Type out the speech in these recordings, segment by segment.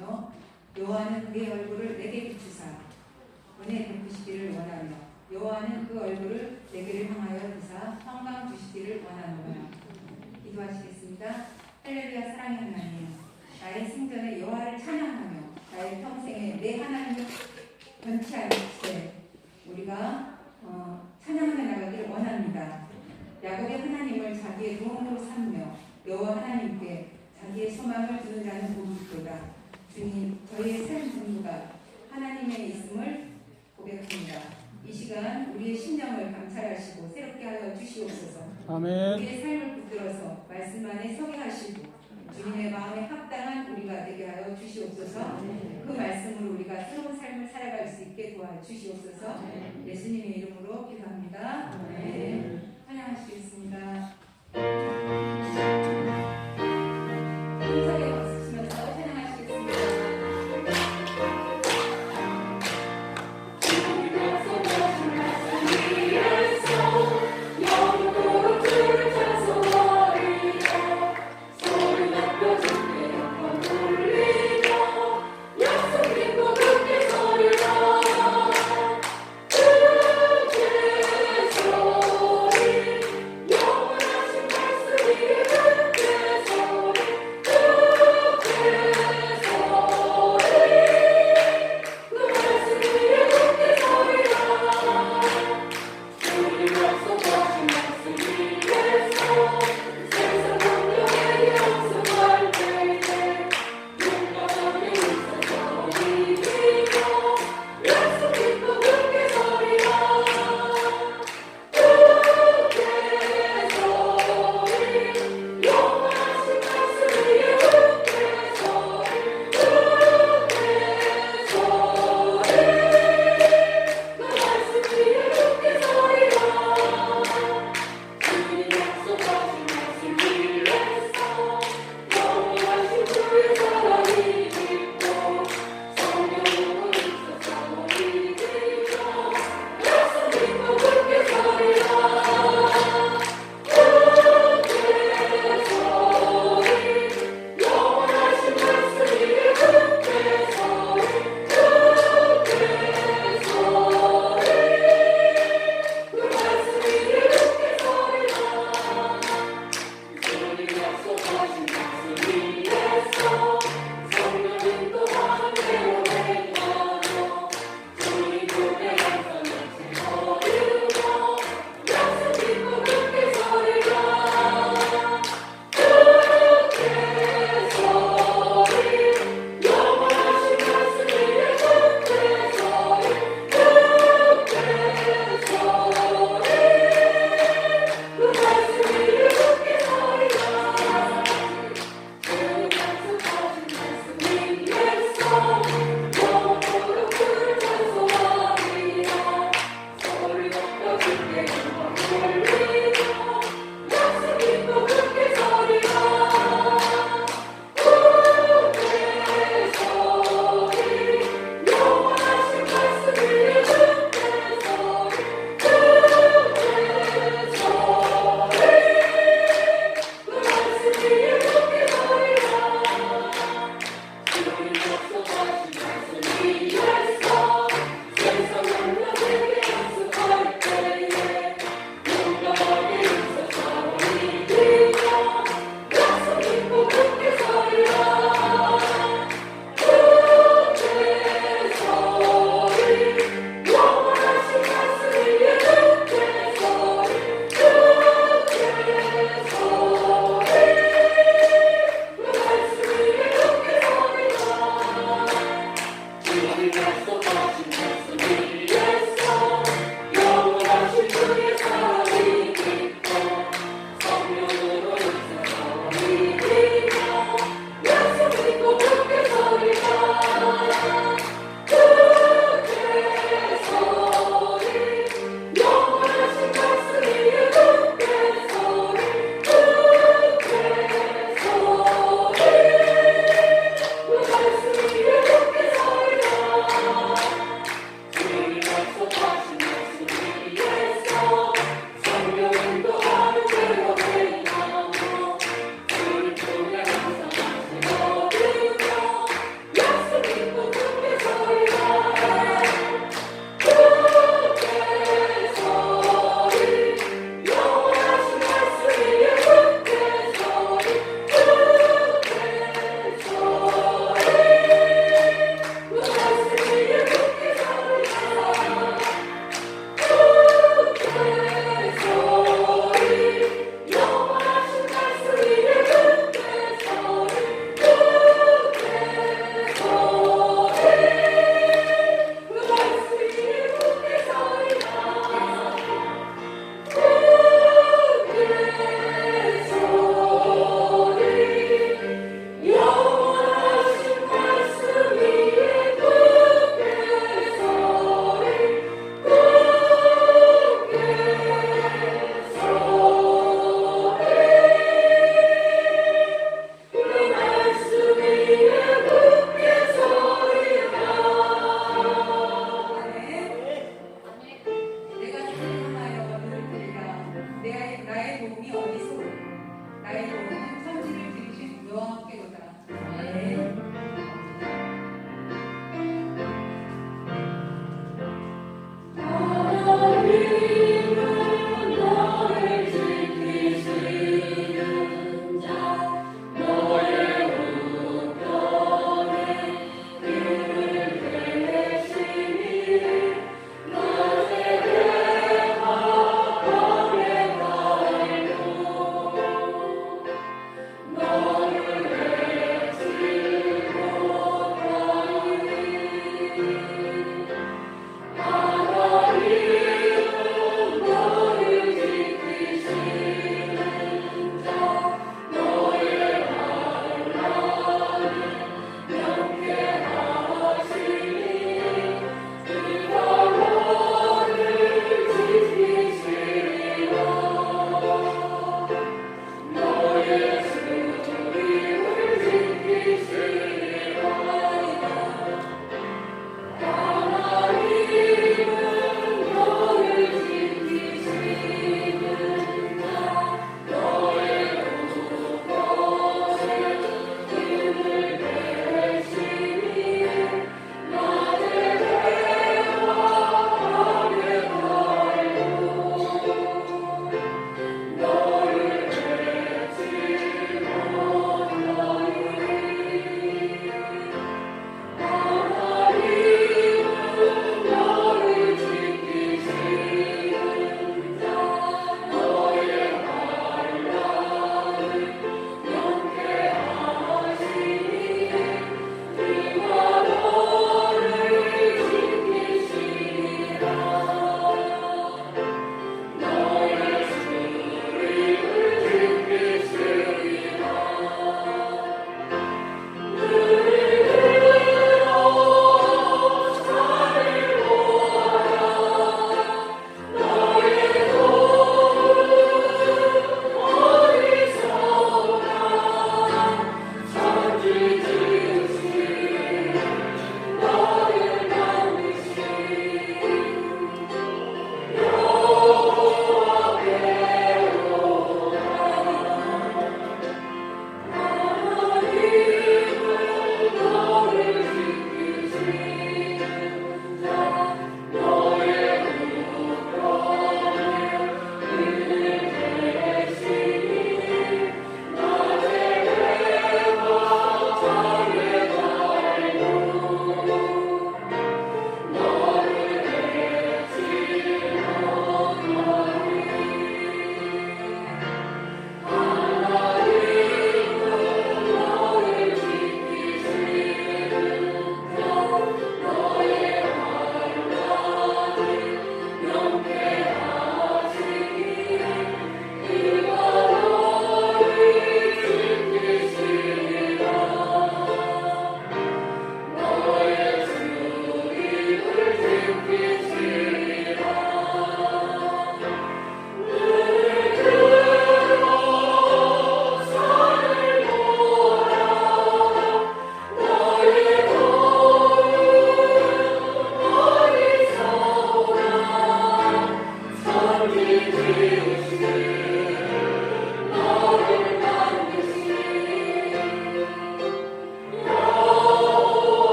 원하시며 여호와는 그의 얼굴을 내게 비추사 은혜 베푸시기를 원하며 여호와는 그 얼굴을 내게를 향하여 드사 평강 주시기를 원하노라. 기도하시겠습니다. 할렐루야. 사랑의 하나님, 나의 생전에 여호와를 찬양하며 나의 평생에 내 하나님을 변치 않게 우리가 찬양하며 나가기를 원합니다. 야곱의 하나님을 자기의 도움으로 삼며 여호와 하나님께 자기의 소망을 두는 자는 복이 있도다. 주님, 저희의 삶 전부가 하나님의 있음을 고백합니다. 이 시간 우리의 심령을 감찰하시고 새롭게 하여 주시옵소서. 아멘. 우리의 삶을 붙들어서 말씀 안에 서게 하시고 주님의 마음에 합당한 우리가 되게 하여 주시옵소서. 그 말씀으로 우리가 새로운 삶을 살아갈 수 있게 도와주시옵소서. 예수님의 이름으로 기도합니다. 아멘. 찬양하시겠습니다. 힘차게 박수 치면서 찬양하시겠습니다. Oh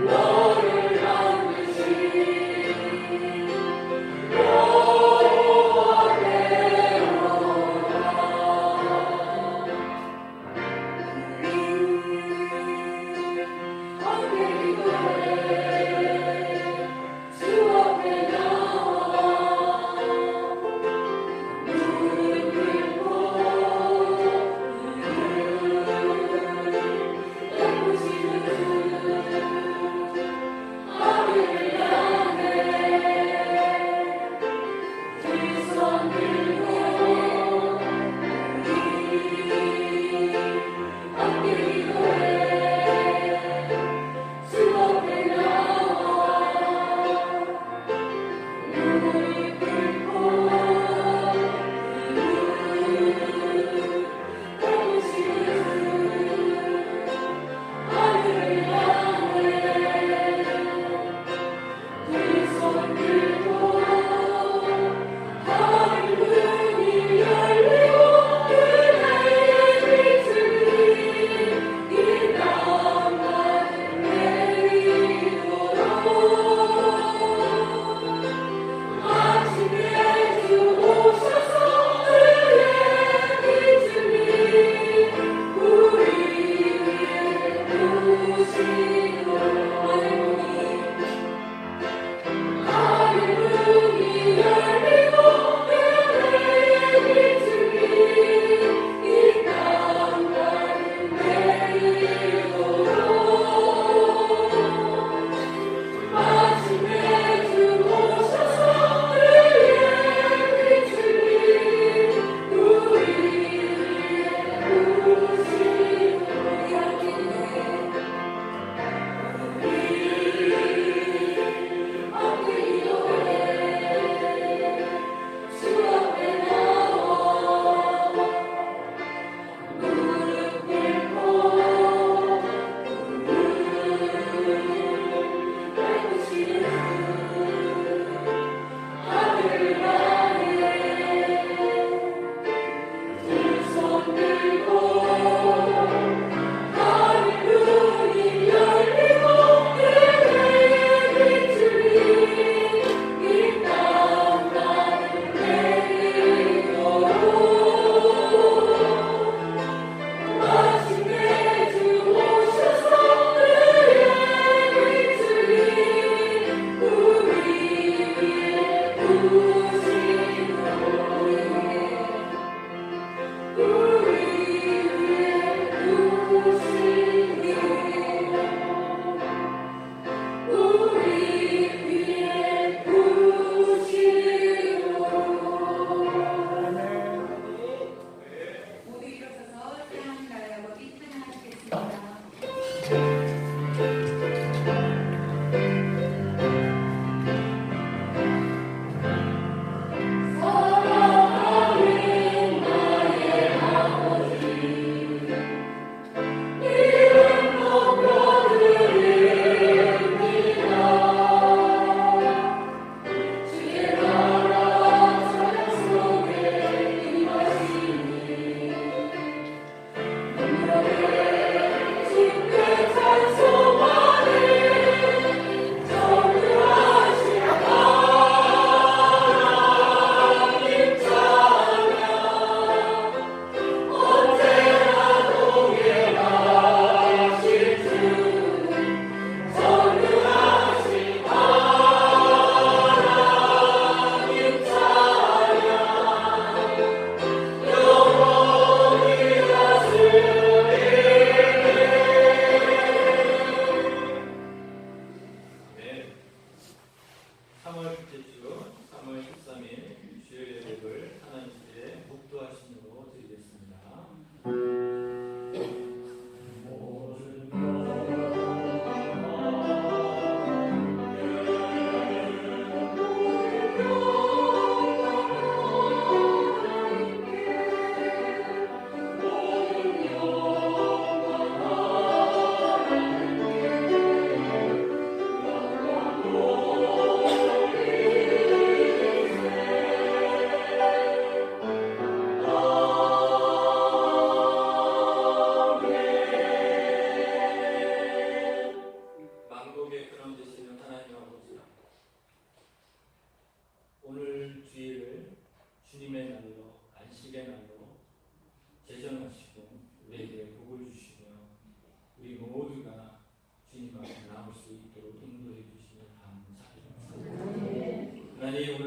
No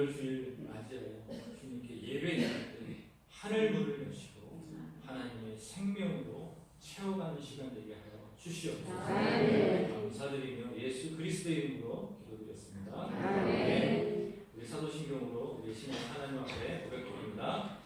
4월 주일 맞이하여 주님께 예배할 때 하늘 문을 여시고 하나님의 생명으로 채워가는 시간 되게 하여 주시옵소서. 감사드리며 예수 그리스도의 이름으로 기도드렸습니다. 우리 사도신경으로 우리 신앙 하나님 앞에 고백드립니다.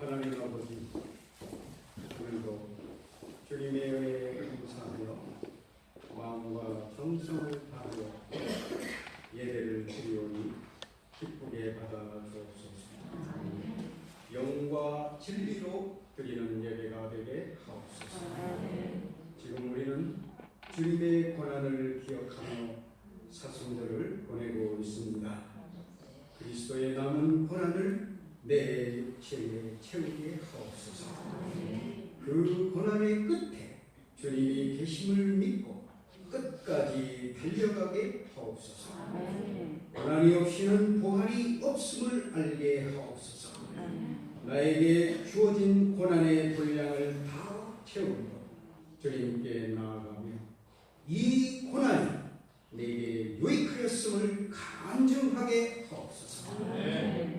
하나님 아버지, 오늘도 주님의 은혜에 감사하며 마음과 정성을 다하여 예배를 드리오니 기쁘게 받아주옵소서. 영과 진리로 드리는 예배가 되게 하옵소서. 지금 우리는 주님의 고난을 기억하며 사순절을 보내고 있습니다. 그리스도의 남은 고난을 내 육체에 채우게 하옵소서. 그 고난의 끝에 주님이 계심을 믿고 끝까지 달려가게 하옵소서. 고난이 없이는 보활이 없음을 알게 하옵소서. 나에게 주어진 고난의 분량을 다 채우며 주님께 나아가며 이 고난이 내게 유익하였음을 간증하게 하옵소서.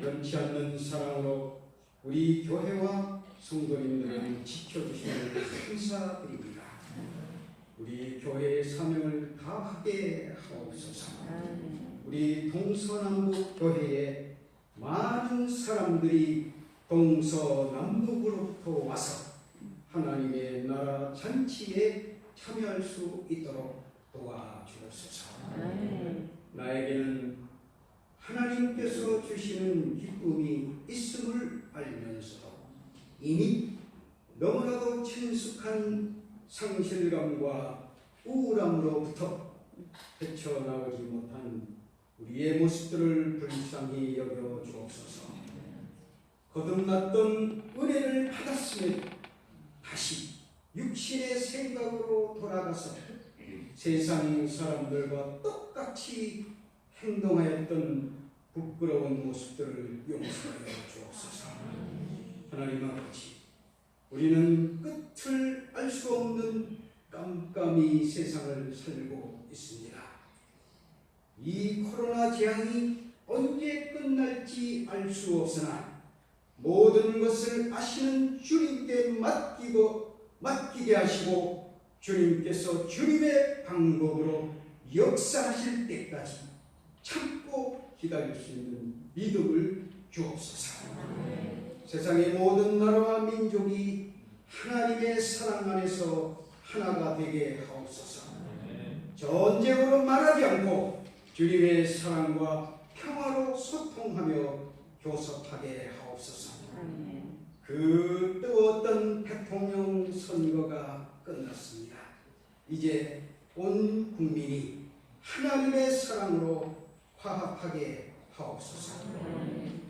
변치 않는 사랑으로 우리 교회와 성도님들을 지켜주시는 감사드립니다. 우리 교회의 사명을 다하게 하옵소서. 우리 동서남북 교회에 많은 사람들이 동서남북으로부터 와서 하나님의 나라 잔치에 참여할 수 있도록 도와주옵소서. 나에게는 하나님께서 주시는 기쁨이 있음을 알면서도 이미 너무나도 친숙한 상실감과 우울함으로부터 헤쳐나오지 못한 우리의 모습들을 불쌍히 여겨 주옵소서. 거듭났던 은혜를 받았으면 다시 육신의 생각으로 돌아가서 세상 사람들과 똑같이 행동하였던 부끄러운 모습들을 용서하여 주옵소서. 하나님 아버지, 우리는 끝을 알 수 없는 깜깜이 세상을 살고 있습니다. 이 코로나 재앙이 언제 끝날지 알 수 없으나 모든 것을 아시는 주님께 맡기게 하시고 주님께서 주님의 방법으로 역사하실 때까지 참고 기다릴 수 있는 믿음을 주옵소서. 세상의 모든 나라와 민족이 하나님의 사랑 안에서 하나가 되게 하옵소서. 전쟁으로 말하지 않고 주님의 사랑과 평화로 소통하며 교섭하게 하옵소서. 그 뜨거웠던 대통령 선거가 끝났습니다. 이제 온 국민이 하나님의 사랑으로 화합하게 하옵소서.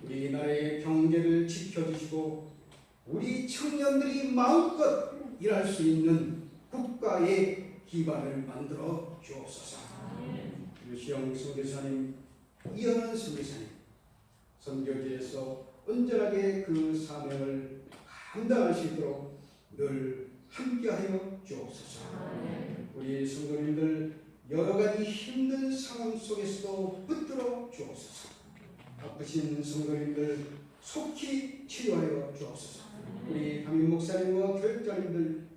우리나라의 경제를 지켜주시고 우리 청년들이 마음껏 일할 수 있는 국가의 기반을 만들어 주옵소서. 유시영 선교사님, 이현은 선교사님, 선교지에서 온전하게 그 사명을 감당할 수 있도록 늘 함께하여 주옵소서. 우리 성도님들 여러 가지 힘든 상황 속에서도 붙들어 주옵소서. 아프신 성도님들 속히 치료하여 주옵소서. 우리 담임 목사님과 교육자님들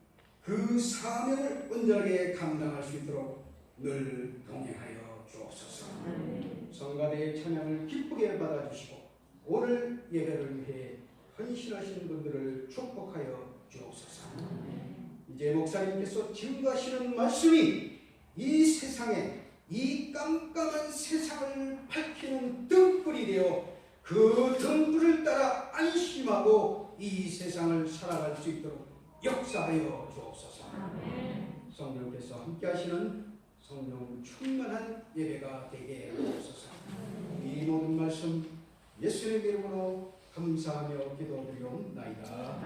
그 사명을 온전하게 감당할 수 있도록 늘 동행하여 주옵소서. 성가대의 찬양을 기쁘게 받아주시고 오늘 예배를 위해 헌신하신 분들을 축복하여 주옵소서. 이제 목사님께서 증거하시는 말씀이 이 세상에, 이 깜깜한 세상을 밝히는 등불이 되어 그 등불을 따라 안심하고 이 세상을 살아갈 수 있도록 역사하여 주옵소서. 성령께서 함께 하시는 성령 충만한 예배가 되게 하옵소서. 이 모든 말씀 예수의 이름으로 감사하며 기도드리옵나이다.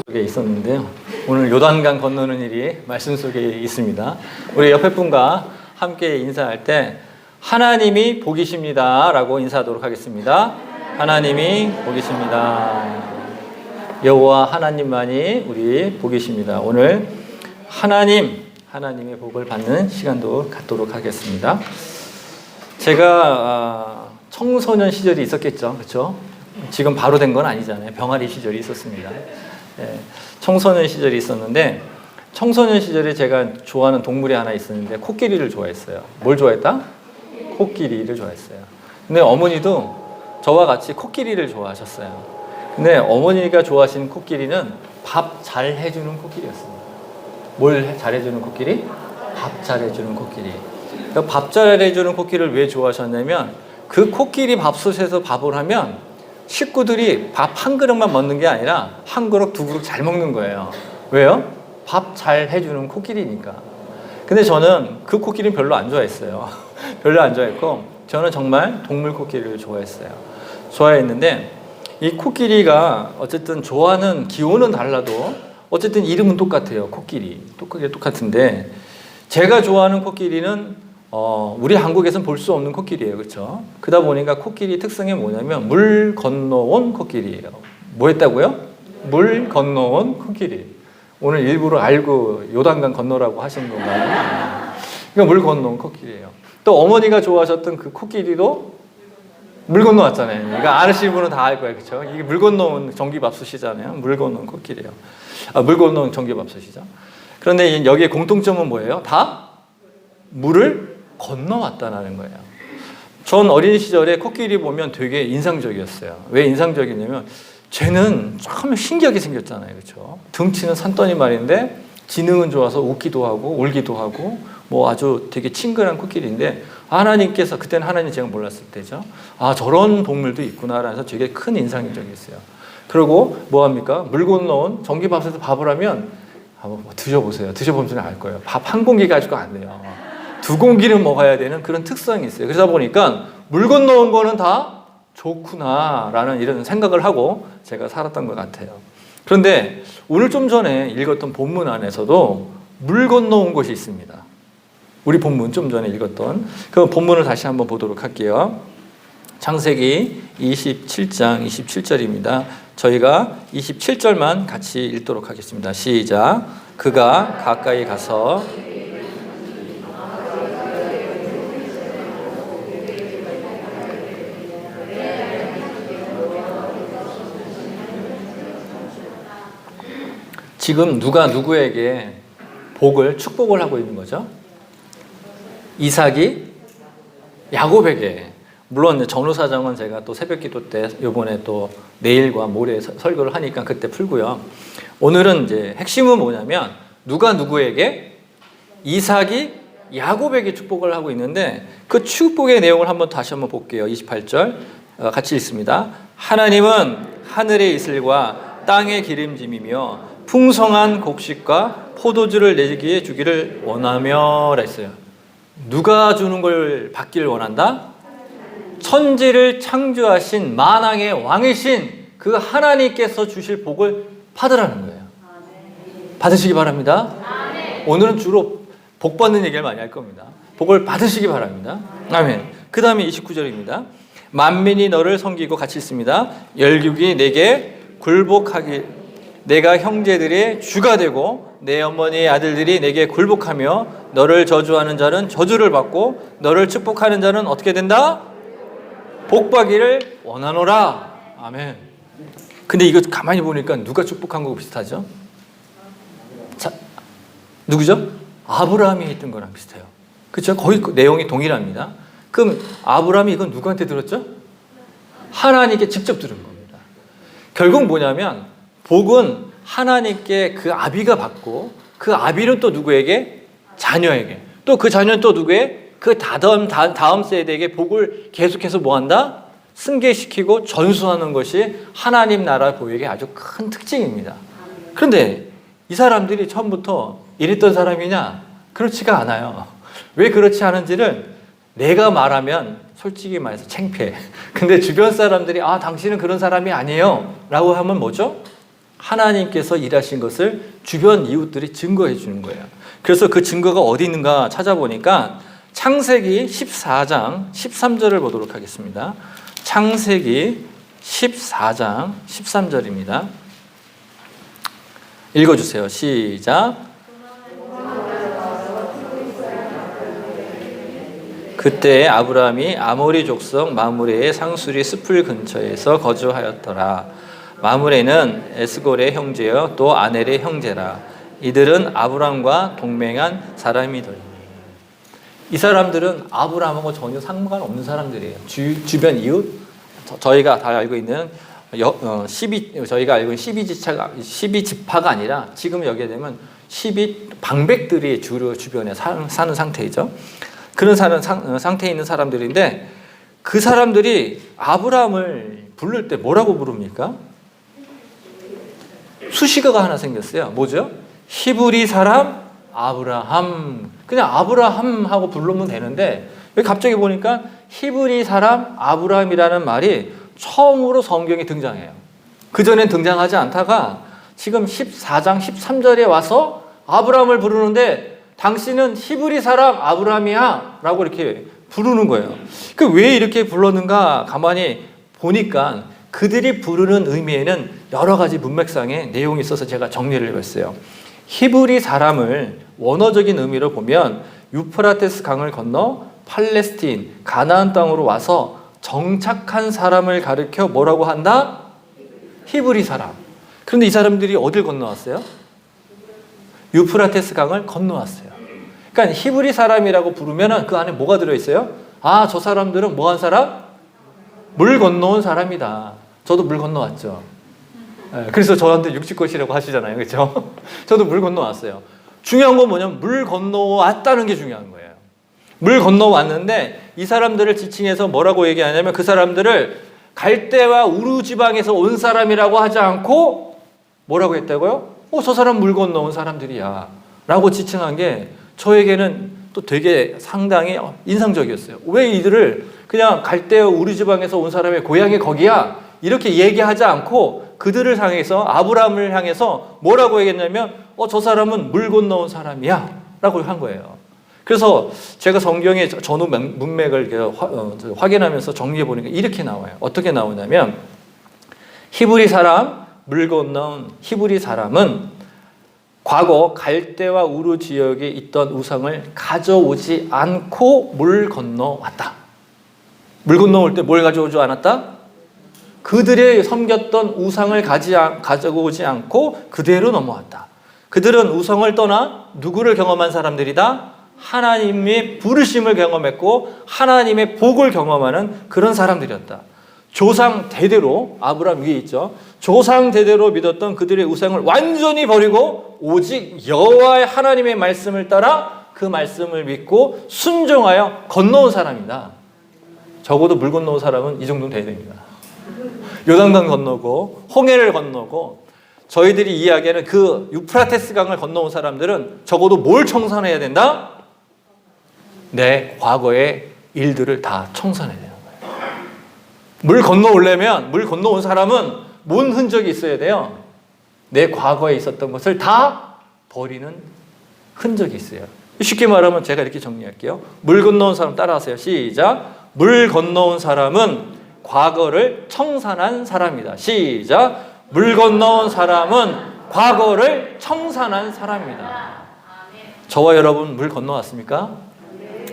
속에 있었는데요. 오늘 요단강 건너는 일이 말씀 속에 있습니다. 우리 옆에 분과 함께 인사할 때 하나님이 복이십니다 라고 인사하도록 하겠습니다. 하나님이 복이십니다. 여호와 하나님만이 우리 복이십니다. 오늘 하나님의 복을 받는 시간도 갖도록 하겠습니다. 제가 청소년 시절이 있었겠죠. 그렇죠? 지금 바로 된 건 아니잖아요. 병아리 시절이 있었습니다. 청소년 시절이 있었는데 청소년 시절에 제가 좋아하는 동물이 하나 있었는데 코끼리를 좋아했어요. 뭘 좋아했다? 코끼리를 좋아했어요. 근데 어머니도 저와 같이 코끼리를 좋아하셨어요. 근데 어머니가 좋아하시는 코끼리는 밥 잘 해주는 코끼리였습니다. 뭘 잘해주는 코끼리? 밥 잘해주는 코끼리. 밥 잘해주는 코끼리를 왜 좋아하셨냐면 그 코끼리 밥솥에서 밥을 하면 식구들이 밥 한 그릇만 먹는 게 아니라 한 그릇 두 그릇 잘 먹는 거예요. 왜요? 밥 잘 해주는 코끼리니까. 근데 저는 그 코끼리는 별로 안 좋아했어요. 별로 안 좋아했고 저는 정말 동물 코끼리를 좋아했는데 이 코끼리가 어쨌든 좋아하는 기호는 달라도 어쨌든 이름은 똑같아요. 코끼리 똑같은데 제가 좋아하는 코끼리는 우리 한국에서는 볼 수 없는 코끼리예요. 그렇죠? 그러다 보니까 코끼리 특성이 뭐냐면 물 건너온 코끼리예요. 뭐 했다고요? 물 건너온 코끼리. 오늘 일부러 알고 요단강 건너라고 하신 건가요? 그러니까 물 건너온 코끼리예요. 또 어머니가 좋아하셨던 그 코끼리도 물 건너왔잖아요. 그러니까 아시는 분은 다 알 거예요. 그렇죠? 이게 물 건너온 전기밥솥이잖아요. 물 건너온 코끼리예요. 물 건너온 전기밥솥이죠. 그런데 여기에 공통점은 뭐예요? 다 물을 건너왔다는 거예요. 전 어린 시절에 코끼리 보면 되게 인상적이었어요. 왜 인상적이냐면 쟤는 참 신기하게 생겼잖아요. 그렇죠? 등치는 산더미 말인데 지능은 좋아서 웃기도 하고 울기도 하고 뭐 아주 되게 친근한 코끼리인데 하나님께서 그때는 하나님 제가 몰랐을 때죠. 아 저런 동물도 있구나라서 되게 큰 인상적이었어요. 그리고 뭐 합니까? 물 건너온 전기밥솥에서 밥을 하면 한번 드셔보세요. 드셔보면 알 거예요. 밥 한 공기 가지고 안 돼요. 두 공기는 먹어야 되는 그런 특성이 있어요. 그러다 보니까 물 건너온 거는 다 좋구나라는 이런 생각을 하고 제가 살았던 것 같아요. 그런데 오늘 좀 전에 읽었던 본문 안에서도 물 건너온 곳이 있습니다. 우리 본문 좀 전에 읽었던 그 본문을 다시 한번 보도록 할게요. 창세기 27장 27절입니다. 저희가 27절만 같이 읽도록 하겠습니다. 시작. 그가 가까이 가서 지금 누가 누구에게 축복을 하고 있는 거죠? 이삭이 야곱에게. 물론 전후사정은 제가 또 새벽기도 때 이번에 또 내일과 모레 설교를 하니까 그때 풀고요. 오늘은 이제 핵심은 뭐냐면 누가 누구에게? 이삭이 야곱에게 축복을 하고 있는데 그 축복의 내용을 다시 한번 볼게요. 28절 같이 읽습니다. 하나님은 하늘의 이슬과 땅의 기름짐이며 풍성한 곡식과 포도주를 내기에 주기를 원하며 했어요. 누가 주는 걸 받기를 원한다? 천지를 창조하신 만왕의 왕이신 그 하나님께서 주실 복을 받으라는 거예요. 받으시기 바랍니다. 오늘은 주로 복 받는 얘기를 많이 할 겁니다. 복을 받으시기 바랍니다. 아멘. 그 다음에 29절입니다. 만민이 너를 섬기고 같이 있습니다. 열국이 내게 굴복하기 내가 형제들의 주가 되고 내 어머니의 아들들이 내게 굴복하며 너를 저주하는 자는 저주를 받고 너를 축복하는 자는 어떻게 된다? 복받기를 원하노라. 아멘. 근데 이거 가만히 보니까 누가 축복한 거고 비슷하죠? 자, 누구죠? 아브라함이 했던 거랑 비슷해요. 그렇죠? 거의 내용이 동일합니다. 그럼 아브라함이 이건 누구한테 들었죠? 하나님께 직접 들은 겁니다. 결국 뭐냐면 복은 하나님께 그 아비가 받고 그 아비는 또 누구에게? 자녀에게. 또 그 자녀는 또 누구에게? 그 다음 세대에게 복을 계속해서 뭐한다? 승계시키고 전수하는 것이 하나님 나라 보역의 아주 큰 특징입니다. 그런데 이 사람들이 처음부터 이랬던 사람이냐? 그렇지가 않아요. 왜 그렇지 않은지를 내가 말하면 솔직히 말해서 창피해. 근데 주변 사람들이 당신은 그런 사람이 아니에요 라고 하면 뭐죠? 하나님께서 일하신 것을 주변 이웃들이 증거해 주는 거예요. 그래서 그 증거가 어디 있는가 찾아보니까 창세기 14장 13절을 보도록 하겠습니다. 창세기 14장 13절입니다. 읽어주세요. 시작. 그때 아브라함이 아모리 족속 마므레의 상수리 숲을 근처에서 거주하였더라. 마므레는 에스골의 형제여 또 아넬의 형제라. 이들은 아브라함과 동맹한 사람이더니. 이 사람들은 아브라함하고 전혀 상관없는 사람들이에요. 주변 이웃, 저희가 다 알고 있는 저희가 알고 있는 12지파가 아니라 지금 여기에 되면 12방백들이 주로 주변에 사는 상태이죠. 그런 상태에 있는 사람들인데 그 사람들이 아브라함을 부를 때 뭐라고 부릅니까? 수식어가 하나 생겼어요. 뭐죠? 히브리 사람 아브라함. 그냥 아브라함 하고 부르면 되는데 여기 갑자기 보니까 히브리 사람 아브라함이라는 말이 처음으로 성경에 등장해요. 그전엔 등장하지 않다가 지금 14장 13절에 와서 아브라함을 부르는데 당신은 히브리 사람 아브라함이야 라고 이렇게 부르는 거예요. 왜 이렇게 불렀는가 가만히 보니까 그들이 부르는 의미에는 여러 가지 문맥상의 내용이 있어서 제가 정리를 해봤어요. 히브리 사람을 원어적인 의미로 보면 유프라테스 강을 건너 팔레스틴, 가나안 땅으로 와서 정착한 사람을 가리켜 뭐라고 한다? 히브리 사람. 그런데 이 사람들이 어딜 건너왔어요? 유프라테스 강을 건너왔어요. 그러니까 히브리 사람이라고 부르면 그 안에 뭐가 들어있어요? 저 사람들은 뭐 한 사람? 물 건너온 사람이다. 저도 물 건너왔죠. 그래서 저한테 육지것이라고 하시잖아요. 그렇죠? 저도 물 건너왔어요. 중요한 건 뭐냐면 물 건너왔다는 게 중요한 거예요. 물 건너왔는데 이 사람들을 지칭해서 뭐라고 얘기하냐면 그 사람들을 갈대와 우루 지방에서 온 사람이라고 하지 않고 뭐라고 했다고요? 저 사람 물 건너온 사람들이야 라고 지칭한 게 저에게는 또 되게 상당히 인상적이었어요. 왜 이들을 그냥 갈대와 우루 지방에서 온 사람의 고향이 거기야 이렇게 얘기하지 않고 그들을 향해서 아브라함을 향해서 뭐라고 얘기했냐면 저 사람은 물 건너온 사람이야 라고 한 거예요. 그래서 제가 성경의 전후 문맥을 확인하면서 정리해 보니까 이렇게 나와요. 어떻게 나오냐면 히브리 사람, 물 건너온 히브리 사람은 과거 갈대와 우루 지역에 있던 우상을 가져오지 않고 물 건너왔다. 물 건너올 때 뭘 가져오지 않았다? 그들의 섬겼던 우상을 가져오지 않고 그대로 넘어왔다. 그들은 우상을 떠나 누구를 경험한 사람들이다? 하나님의 부르심을 경험했고 하나님의 복을 경험하는 그런 사람들이었다. 조상 대대로 아브라함 위에 있죠. 조상 대대로 믿었던 그들의 우상을 완전히 버리고 오직 여호와의 하나님의 말씀을 따라 그 말씀을 믿고 순종하여 건너온 사람이다. 적어도 물 건너온 사람은 이 정도는 돼야 됩니다. 요단강 건너고 홍해를 건너고 저희들이 이야기하는 그 유프라테스 강을 건너온 사람들은 적어도 뭘 청산해야 된다? 내 과거의 일들을 다 청산해야 되는 거예요. 물 건너오려면 물 건너온 사람은 뭔 흔적이 있어야 돼요? 내 과거에 있었던 것을 다 버리는 흔적이 있어요. 쉽게 말하면 제가 이렇게 정리할게요. 물 건너온 사람 따라하세요. 시작. 물 건너온 사람은 과거를 청산한 사람이다. 시작. 물 건너온 사람은 과거를 청산한 사람이다. 저와 여러분 물 건너왔습니까?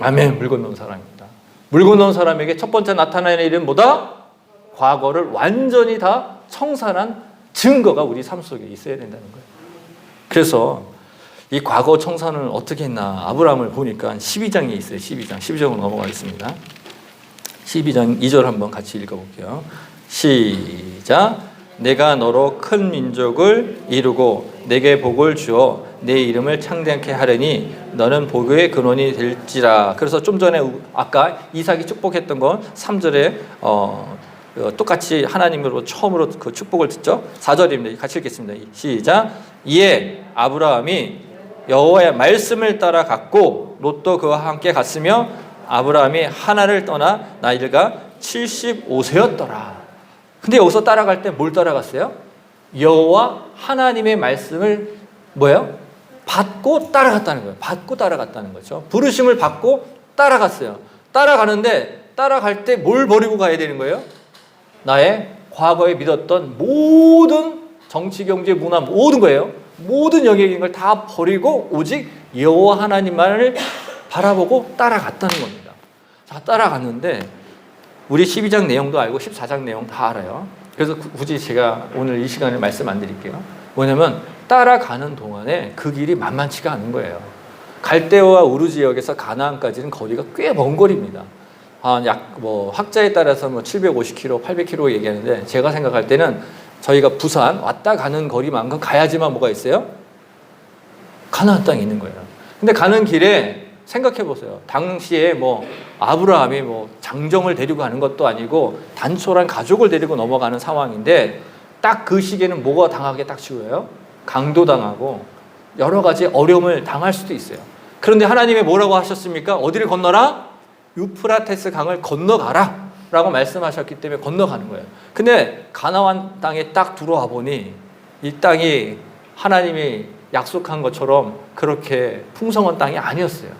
아멘. 물 건너온 사람입니다. 물 건너온 사람에게 첫 번째 나타나는 일은 뭐다? 과거를 완전히 다 청산한 증거가 우리 삶 속에 있어야 된다는 거예요. 그래서 이 과거 청산을 어떻게 했나 아브라함을 보니까 12장에 있어요. 12장으로 넘어가겠습니다. 12장 2절 한번 같이 읽어볼게요. 시작. 내가 너로 큰 민족을 이루고 내게 복을 주어 내 이름을 창대하게 하려니 너는 복의 근원이 될지라. 그래서 좀 전에 아까 이삭이 축복했던 건 3절에 똑같이 하나님으로 처음으로 그 축복을 듣죠. 4절입니다. 같이 읽겠습니다. 시작. 이에 아브라함이 여호와의 말씀을 따라 갔고 롯도 그와 함께 갔으며 아브라함이 하나를 떠나 나이가 75세였더라. 근데 여기서 따라갈 때 뭘 따라갔어요? 여호와 하나님의 말씀을 뭐예요? 받고 따라갔다는 거예요. 받고 따라갔다는 거죠. 부르심을 받고 따라갔어요. 따라가는데 따라갈 때 뭘 버리고 가야 되는 거예요? 나의 과거에 믿었던 모든 정치, 경제, 문화 모든 거예요. 모든 영역인 걸 다 버리고 오직 여호와 하나님만을 바라보고 따라갔다는 겁니다. 자, 따라갔는데 우리 12장 내용도 알고 14장 내용 다 알아요. 그래서 굳이 제가 오늘 이 시간에 말씀 안 드릴게요. 뭐냐면 따라가는 동안에 그 길이 만만치가 않은 거예요. 갈대와 우르 지역에서 가나안까지는 거리가 꽤 먼 거리입니다. 학자에 따라서 750km, 800km 얘기하는데 제가 생각할 때는 저희가 부산 왔다 가는 거리만큼 가야지만 뭐가 있어요? 가나안 땅이 있는 거예요. 근데 가는 길에 생각해 보세요. 당시에 아브라함이 장정을 데리고 가는 것도 아니고 단촐한 가족을 데리고 넘어가는 상황인데 딱 그 시기에는 뭐가 당하게 딱 쉬워요? 강도당하고 여러 가지 어려움을 당할 수도 있어요. 그런데 하나님이 뭐라고 하셨습니까? 어디를 건너라? 유프라테스 강을 건너가라 라고 말씀하셨기 때문에 건너가는 거예요. 근데 가나안 땅에 딱 들어와 보니 이 땅이 하나님이 약속한 것처럼 그렇게 풍성한 땅이 아니었어요.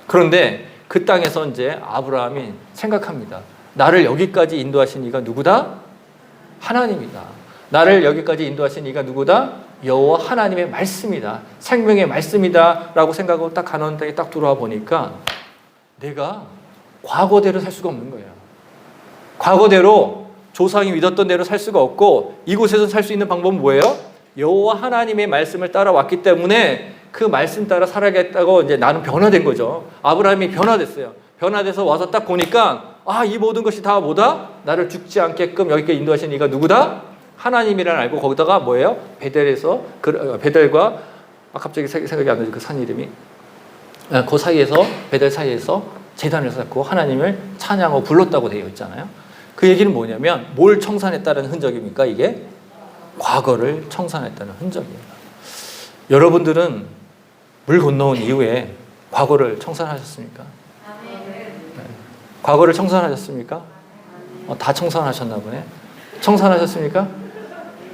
그런데 그 땅에서 이제 아브라함이 생각합니다. 나를 여기까지 인도하신 이가 누구다? 하나님이다. 나를 여기까지 인도하신 이가 누구다? 여호와 하나님의 말씀이다. 생명의 말씀이다 라고 생각하고 딱 가나안 땅에 딱 들어와 보니까 내가 과거대로 살 수가 없는 거예요. 과거대로 조상이 믿었던 대로 살 수가 없고 이곳에서 살 수 있는 방법은 뭐예요? 여호와 하나님의 말씀을 따라왔기 때문에 그 말씀 따라 살아야겠다고 이제 나는 변화된 거죠. 아브라함이 변화됐어요. 변화돼서 와서 딱 보니까 이 모든 것이 다 뭐다? 나를 죽지 않게끔 여기까지 인도하신 이가 누구다? 하나님이라는 알고 거기다가 뭐예요? 베델과 갑자기 생각이 안 나지 그 산 이름이 그 사이에서 베델 사이에서 제단을 쌓고 하나님을 찬양하고 불렀다고 되어 있잖아요. 그 얘기는 뭐냐면 뭘 청산했다는 흔적입니까? 이게 과거를 청산했다는 흔적입니다. 여러분들은 물 건너온 이후에 과거를 청산하셨습니까? 네. 과거를 청산하셨습니까? 다 청산하셨나 보네. 청산하셨습니까?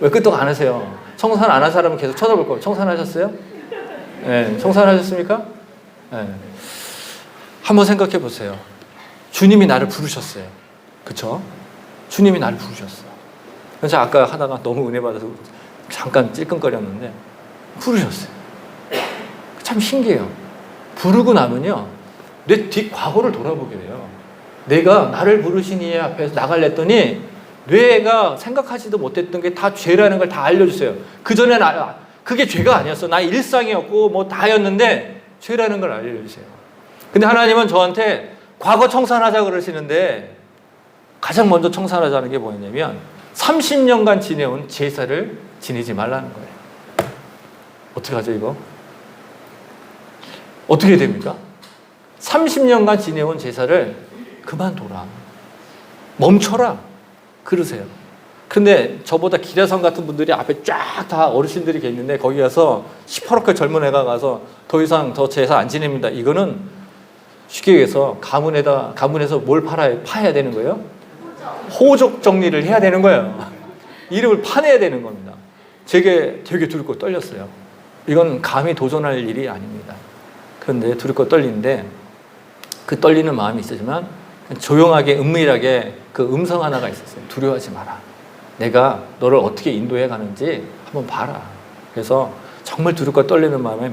왜 끄떡 안 하세요? 청산 안 한 사람은 계속 쳐다볼 거예요. 청산하셨어요? 네. 청산하셨습니까? 네. 한번 생각해 보세요. 주님이 나를 부르셨어요. 그쵸? 주님이 나를 부르셨어요. 그래서 아까 하다가 너무 은혜 받아서 잠깐 찔끔거렸는데 부르셨어요. 참 신기해요. 부르고 나면요 내 뒷 과거를 돌아보게 돼요. 내가 나를 부르신 이 앞에서 나가려더니 뇌가 생각하지도 못했던 게 다 죄라는 걸 다 알려주세요. 그전엔 그게 죄가 아니었어. 나의 일상이었고 다였는데 죄라는 걸 알려주세요. 근데 하나님은 저한테 과거 청산하자 그러시는데 가장 먼저 청산하자는 게 뭐냐면 30년간 지내온 제사를 지내지 말라는 거예요. 어떻게 하죠 이거? 어떻게 됩니까? 30년간 지내온 제사를 그만둬라. 멈춰라. 그러세요. 근데 저보다 기라성 같은 분들이 앞에 쫙 다 어르신들이 계시는데 거기 가서 시퍼렇게 젊은 애가 가서 더 이상 더 제사 안 지냅니다. 이거는 쉽게 얘기해서 가문에서 뭘 파야 되는 거예요? 호적 정리를 해야 되는 거예요. 이름을 파내야 되는 겁니다. 되게 두렵고 떨렸어요. 이건 감히 도전할 일이 아닙니다. 그런데 두렵고 떨리는데 그 떨리는 마음이 있었지만 조용하게 은밀하게 그 음성 하나가 있었어요. 두려워하지 마라. 내가 너를 어떻게 인도해 가는지 한번 봐라. 그래서 정말 두렵고 떨리는 마음에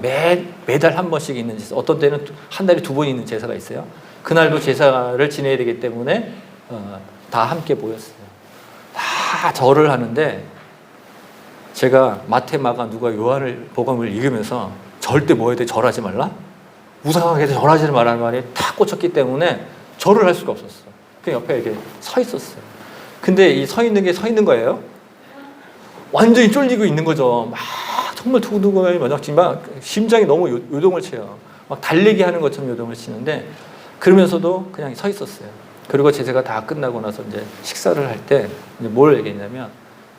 매달 한 번씩 있는 제사, 어떤 때는 한 달에 2번 있는 제사가 있어요. 그날도 제사를 지내야 되기 때문에 다 함께 모였어요. 다 절을 하는데 제가 마태, 마가, 누가, 요한을 복음을 읽으면서 절대 뭐 해야 돼? 절하지 말라? 우상하게 절하지 말라는 말이 탁 꽂혔기 때문에 절을 할 수가 없었어요. 그냥 옆에 이렇게 서 있었어요. 근데 이 서 있는 게 서 있는 거예요. 완전히 쫄리고 있는 거죠. 막 정말 두근두근하게 만졌지만 심장이 너무 요동을 쳐요. 막 달리기 하는 것처럼 요동을 치는데 그러면서도 그냥 서 있었어요. 그리고 제사가 다 끝나고 나서 이제 식사를 할 때 뭘 얘기했냐면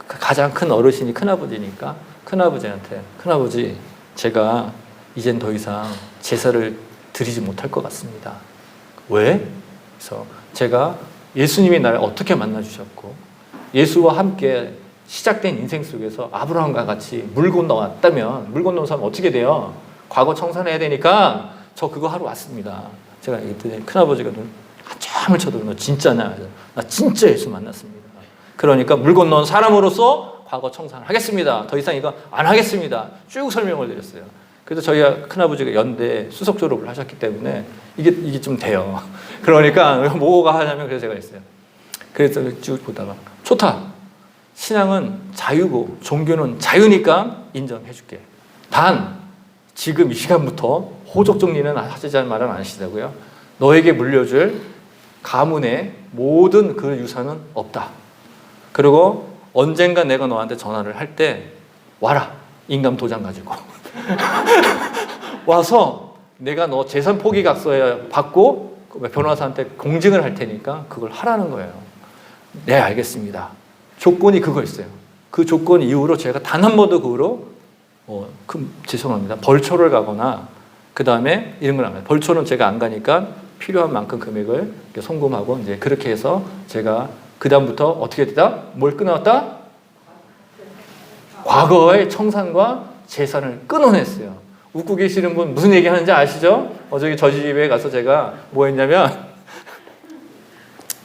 가장 큰 어르신이 큰아버지니까 큰아버지한테 큰아버지 제가 이젠 더 이상 제사를 드리지 못할 것 같습니다. 왜? 그래서 제가 예수님이 나를 어떻게 만나 주셨고 예수와 함께 시작된 인생 속에서 아브라함과 같이 물 건너왔다면 물 건너온 사람은 어떻게 돼요? 과거 청산해야 되니까 저 그거 하러 왔습니다. 제가 얘기했더니 큰아버지가 한참을 쳐도 너 진짜냐? 나 진짜 예수 만났습니다. 그러니까 물 건너온 사람으로서 과거 청산하겠습니다. 더 이상 이거 안 하겠습니다. 쭉 설명을 드렸어요. 그래서 저희 큰아버지가 연대 수석 졸업을 하셨기 때문에 이게 좀 돼요. 그러니까 뭐가 하냐면 그래서 제가 했어요. 그래서 쭉 보다가 좋다. 신앙은 자유고 종교는 자유니까 인정해줄게. 단 지금 이 시간부터 호적 정리는 하자는 말은 안 하시자고요. 너에게 물려줄 가문의 모든 그 유산은 없다. 그리고 언젠가 내가 너한테 전화를 할 때 와라. 인감 도장 가지고. 와서 내가 너 재산 포기각서에 받고 변호사한테 공증을 할 테니까 그걸 하라는 거예요. 네, 알겠습니다. 조건이 그거였어요. 그 조건 이후로 제가 단 한 번도 그 후로 죄송합니다. 벌초를 가거나 그 다음에 이런 걸 안 해요. 벌초는 제가 안 가니까 필요한 만큼 금액을 송금하고 이제 그렇게 해서 제가 그 다음부터 어떻게 되다? 뭘 끊어왔다? 과거의 청산과 재산을 끊어냈어요. 웃고 계시는 분 무슨 얘기 하는지 아시죠? 어저께 저희 집에 가서 제가 뭐 했냐면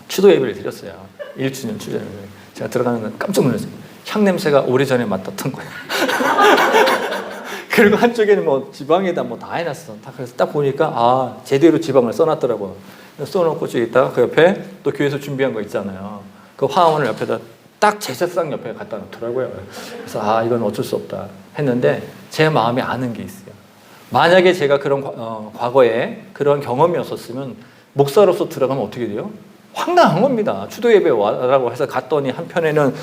추도 예배를 드렸어요. 1주년 추도 예배. 제가 들어가는 건 깜짝 놀랐어요. 향 냄새가 오래전에 맡았던 거예요. 그리고 한쪽에는 뭐 지방에다 뭐 다 해놨어. 그래서 딱 보니까 제대로 지방을 써놨더라고. 써놓고 저기다가 그 옆에 또 교회에서 준비한 거 있잖아요. 그 화원을 옆에다 딱 제사상 옆에 갖다 놓더라고요. 그래서 이건 어쩔 수 없다 했는데 제 마음에 아는 게 있어요. 만약에 제가 그런 과거에 그런 경험이었었으면 목사로서 들어가면 어떻게 돼요? 황당한 겁니다. 추도 예배 와라고 해서 갔더니 한편에는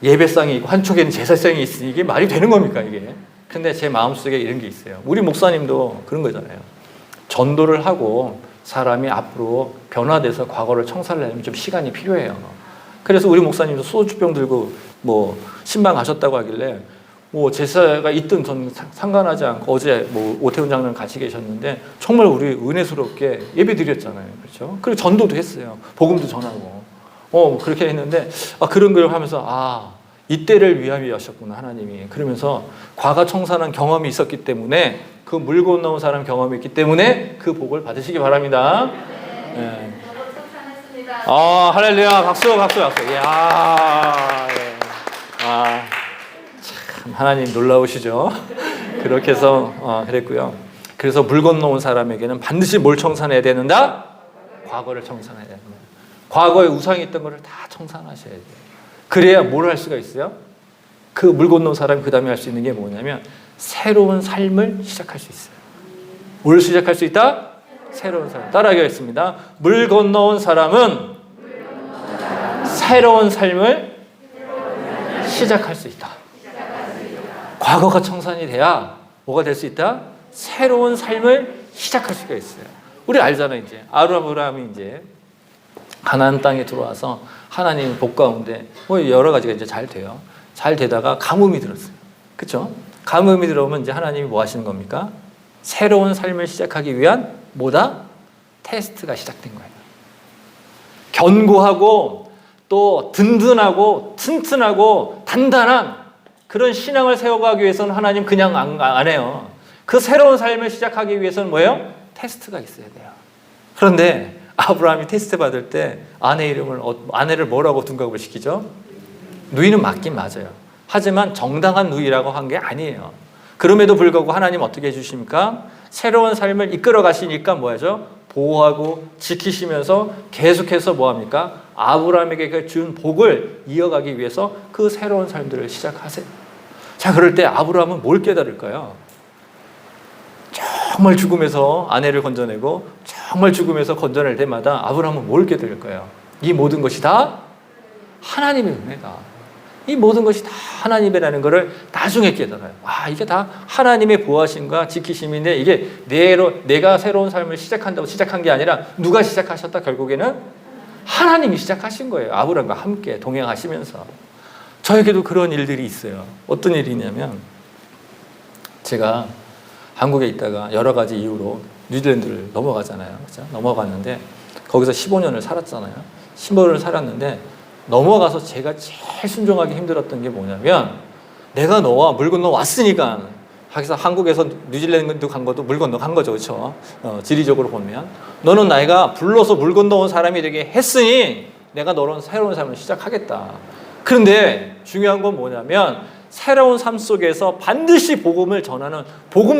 예배상이 있고 한쪽에는 제사상이 있으니 이게 말이 되는 겁니까 이게? 근데 제 마음속에 이런 게 있어요. 우리 목사님도 그런 거잖아요. 전도를 하고 사람이 앞으로 변화돼서 과거를 청산하려면 좀 시간이 필요해요. 그래서 우리 목사님도 소주병 들고 뭐 신방 가셨다고 하길래 뭐 제사가 있든 전 상관하지 않고 어제 뭐 오태훈 장로님 같이 계셨는데 정말 우리 은혜스럽게 예배 드렸잖아요. 그렇죠? 그리고 전도도 했어요. 복음도 전하고. 그렇게 했는데 그런 걸 하면서 이때를 위하셨구나 하나님이. 그러면서 과거 청산한 경험이 있었기 때문에 그 물 건너온 사람 경험이 있기 때문에 그 복을 받으시기 바랍니다. 네. 할렐루야. 박수. 이야. 예. 참 하나님 놀라우시죠? 그렇게 해서 그랬고요. 그래서 물 건너온 사람에게는 반드시 뭘 청산해야 되는가? 과거를 청산해야 된다. 과거에 우상이 있던 것을 다 청산하셔야 돼요. 그래야 뭘 할 수가 있어요? 그 물 건너온 사람이 그 다음에 할 수 있는 게 뭐냐면 새로운 삶을 시작할 수 있어요. 뭘 시작할 수 있다? 새로운 삶. 따라하겠습니다. 물 건너온 사람은 새로운 삶을 시작할 수 있다. 과거가 청산이 돼야 뭐가 될 수 있다? 새로운 삶을 시작할 수가 있어요. 우리 알잖아요. 이제 아브라함이 이제 가나안 땅에 들어와서 하나님 복 가운데 여러 가지가 이제 잘 돼요. 잘 되다가 가뭄이 들었어요. 그렇죠? 가뭄이 들어오면 이제 하나님이 뭐 하시는 겁니까? 새로운 삶을 시작하기 위한 뭐다? 테스트가 시작된 거예요. 견고하고 또 든든하고 튼튼하고 단단한 그런 신앙을 세워가기 위해서는 하나님 그냥 안 해요. 그 새로운 삶을 시작하기 위해서는 뭐예요? 테스트가 있어야 돼요. 그런데 아브라함이 테스트 받을 때 아내를 뭐라고 둔갑을 시키죠? 누이는 맞긴 맞아요. 하지만 정당한 누이라고 한 게 아니에요. 그럼에도 불구하고 하나님 어떻게 해주십니까? 새로운 삶을 이끌어 가시니까 뭐하죠? 보호하고 지키시면서 계속해서 뭐합니까? 아브라함에게 준 복을 이어가기 위해서 그 새로운 삶들을 시작하세요. 자, 그럴 때 아브라함은 뭘 깨달을까요? 정말 죽음에서 아내를 건져내고 정말 죽음에서 건져낼 때마다 아브라함은 뭘 깨달을까요? 이 모든 것이 다 하나님의 은혜다. 이 모든 것이 다 하나님이라는 것을 나중에 깨달아요. 이게 다 하나님의 보호하심과 지키심인데 이게 내가 새로운 삶을 시작한다고 시작한 게 아니라 누가 시작하셨다? 결국에는 하나님이 시작하신 거예요. 아브라함과 함께 동행하시면서. 저에게도 그런 일들이 있어요. 어떤 일이냐면 제가 한국에 있다가 여러 가지 이유로 뉴질랜드를 넘어가잖아요. 그렇죠? 넘어갔는데 거기서 15년을 살았잖아요. 15년을 살았는데 넘어가서 제가 제일 순종하기 힘들었던 게 뭐냐면 내가 너와 물 건너 왔으니까 하기서 한국에서 뉴질랜드 간 것도 물 건너 간 거죠. 그렇죠? 지리적으로 보면 너는 내가 불러서 물 건너온 사람이 되게 했으니 내가 너로 새로운 삶을 시작하겠다. 그런데 중요한 건 뭐냐면 새로운 삶 속에서 반드시 복음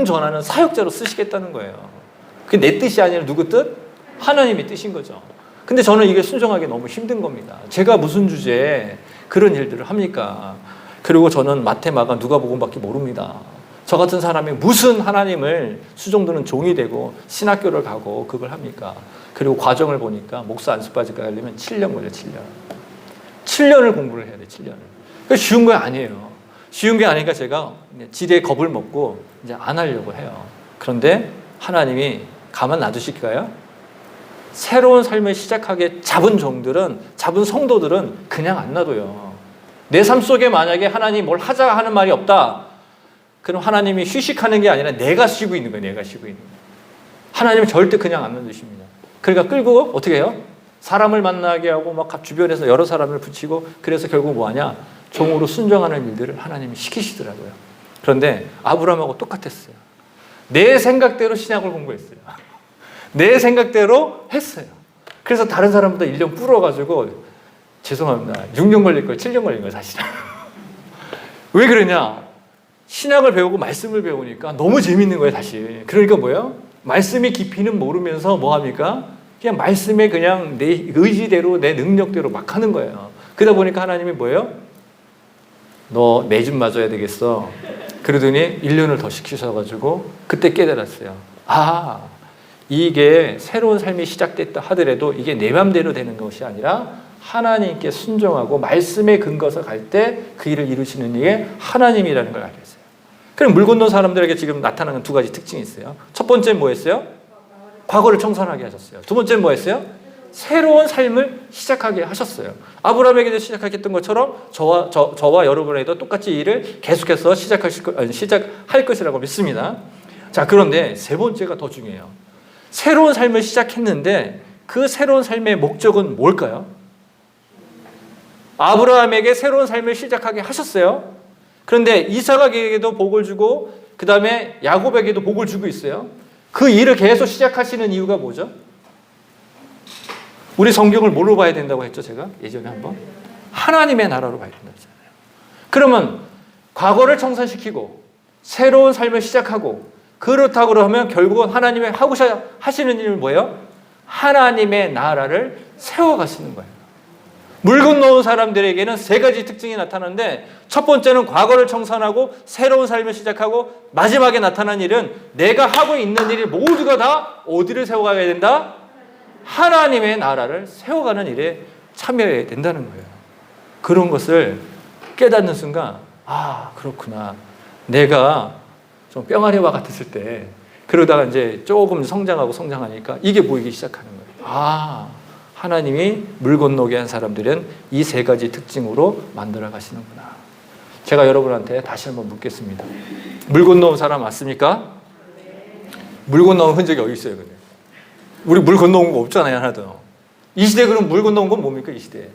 전하는 사역자로 쓰시겠다는 거예요. 그게 내 뜻이 아니라 누구 뜻? 하나님의 뜻인 거죠. 근데 저는 이게 순종하기 너무 힘든 겁니다. 제가 무슨 주제에 그런 일들을 합니까? 그리고 저는 마태마가 누가복음밖에 모릅니다. 저 같은 사람이 무슨 하나님을 수종드는 종이 되고 신학교를 가고 그걸 합니까? 그리고 과정을 보니까 목사 안수까지 가려면 7년 걸려요. 7년을 공부를 해야 돼요. 7년을. 그러니까 쉬운 거 아니에요. 쉬운 게 아니니까 제가 지대에 겁을 먹고 이제 안 하려고 해요. 그런데 하나님이 가만 놔두실까요? 새로운 삶을 시작하게 잡은 성도들은 그냥 안 놔둬요. 내 삶 속에 만약에 하나님 뭘 하자 하는 말이 없다. 그럼 하나님이 휴식하는 게 아니라 내가 쉬고 있는 거예요. 내가 쉬고 있는 거예요. 하나님은 절대 그냥 안 놔두십니다. 그러니까 끌고 어떻게 해요? 사람을 만나게 하고 막 주변에서 여러 사람을 붙이고 그래서 결국 뭐하냐? 종으로 순종하는 일들을 하나님이 시키시더라고요. 그런데 아브라함하고 똑같았어요. 내 생각대로 신약을 공부했어요. 내 생각대로 했어요. 그래서 다른 사람보다 1년 불어가지고 죄송합니다. 6년 걸릴 걸 7년 걸린 거예요. 사실은. 왜 그러냐? 신약을 배우고 말씀을 배우니까 너무 재밌는 거예요. 사실. 그러니까 뭐예요? 말씀의 깊이는 모르면서 뭐합니까? 그냥 말씀에 그냥 내 의지대로 내 능력대로 막 하는 거예요. 그러다 보니까 하나님이 뭐예요? 너 매주 맞아야 되겠어. 그러더니 1년을 더 시키셔가지고 그때 깨달았어요. 아, 이게 새로운 삶이 시작됐다 하더라도 이게 내 맘대로 되는 것이 아니라 하나님께 순종하고 말씀에 근거서 갈 때 그 일을 이루시는 이게 하나님이라는 걸 알겠어요. 그럼 물 건너온 사람들에게 지금 나타나는 두 가지 특징이 있어요. 첫 번째는 뭐였어요? 과거를 청산하게 하셨어요. 두 번째는 뭐였어요? 새로운 삶을 시작하게 하셨어요. 아브라함에게도 시작했던 것처럼 저와 여러분에게도 똑같이 이 일을 계속해서 시작할 것이라고 믿습니다. 자, 그런데 세 번째가 더 중요해요. 새로운 삶을 시작했는데 그 새로운 삶의 목적은 뭘까요? 아브라함에게 새로운 삶을 시작하게 하셨어요. 그런데 이삭에게도 복을 주고 그 다음에 야곱에게도 복을 주고 있어요. 그 일을 계속 시작하시는 이유가 뭐죠? 우리 성경을 뭘로 봐야 된다고 했죠? 제가 예전에 한번 하나님의 나라로 봐야 된다고 했잖아요. 그러면 과거를 청산시키고 새로운 삶을 시작하고 그렇다고 그러면 결국은 하나님의 하시는 일은 뭐예요? 하나님의 나라를 세워가시는 거예요. 물 건너온 사람들에게는 세 가지 특징이 나타나는데 첫 번째는 과거를 청산하고 새로운 삶을 시작하고 마지막에 나타난 일은 내가 하고 있는 일이 모두가 다 어디를 세워가야 된다? 하나님의 나라를 세워가는 일에 참여해야 된다는 거예요. 그런 것을 깨닫는 순간 아, 그렇구나. 내가 좀 뿅아리와 같았을 때 그러다가 이제 조금 성장하니까 이게 보이기 시작하는 거예요. 아, 하나님이 물 건너게 한 사람들은 이 세 가지 특징으로 만들어 가시는구나. 제가 여러분한테 다시 한번 묻겠습니다. 물 건너온 사람 맞습니까? 물 건너온 흔적이 어디 있어요, 근데? 우리 물 건너온 거 없잖아요, 하나도. 이 시대에 그럼 물 건너온 건 뭡니까, 이 시대에?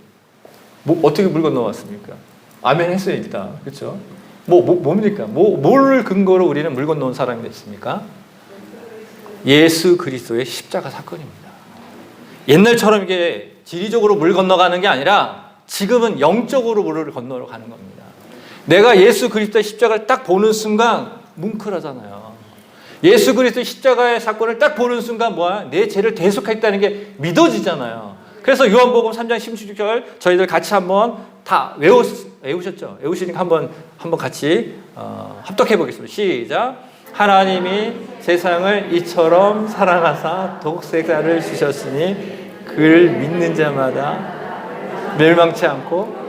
어떻게 물 건너왔습니까? 아멘 했어요, 일단. 그렇죠? 뭡니까? 뭘 근거로 우리는 물 건너온 사람이 됐습니까? 예수 그리스도의 십자가 사건입니다. 옛날처럼 이게 지리적으로 물 건너가는 게 아니라 지금은 영적으로 물을 건너러 가는 겁니다. 내가 예수 그리스도의 십자가를 딱 보는 순간 뭉클하잖아요. 예수 그리스도의 십자가의 사건을 딱 보는 순간 뭐야? 내 죄를 대속했다는 게 믿어지잖아요. 그래서 요한복음 3장 16절 저희들 같이 한번 다 외우셨죠? 외우시니까 한번 같이 합독해 보겠습니다. 시작. 하나님이 세상을 이처럼 사랑하사 독생자를 주셨으니 그를 믿는 자마다 멸망치 않고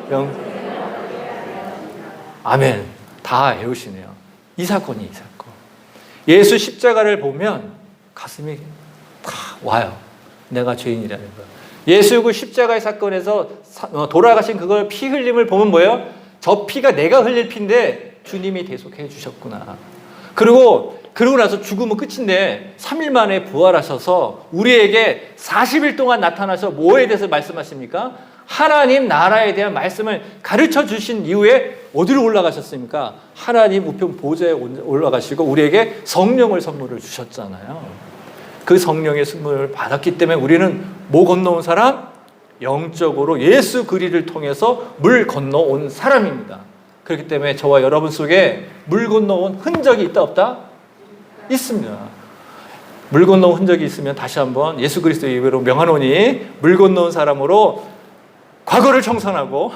아멘. 다 외우시네요. 이 사건이 이 사건. 예수 십자가를 보면 가슴이 탁 와요. 내가 죄인이라는 거. 예수 그 십자가의 사건에서 돌아가신 그걸 피 흘림을 보면 뭐예요? 저 피가 내가 흘릴 피인데 주님이 대속해 주셨구나. 그러고 나서 죽으면 끝인데 3일 만에 부활하셔서 우리에게 40일 동안 나타나서 뭐에 대해서 말씀하십니까? 하나님 나라에 대한 말씀을 가르쳐 주신 이후에 어디로 올라가셨습니까? 하나님 우편 보좌에 올라가시고 우리에게 성령을 선물을 주셨잖아요. 그 성령의 선물을 받았기 때문에 우리는 뭐 건너온 사람? 영적으로 예수 그리스도를 통해서 물 건너온 사람입니다. 그렇기 때문에 저와 여러분 속에 물 건너온 흔적이 있다 없다? 있습니다. 물 건너온 흔적이 있으면 다시 한번 예수 그리스도의 이름으로 명하노니 물 건너온 사람으로 과거를 청산하고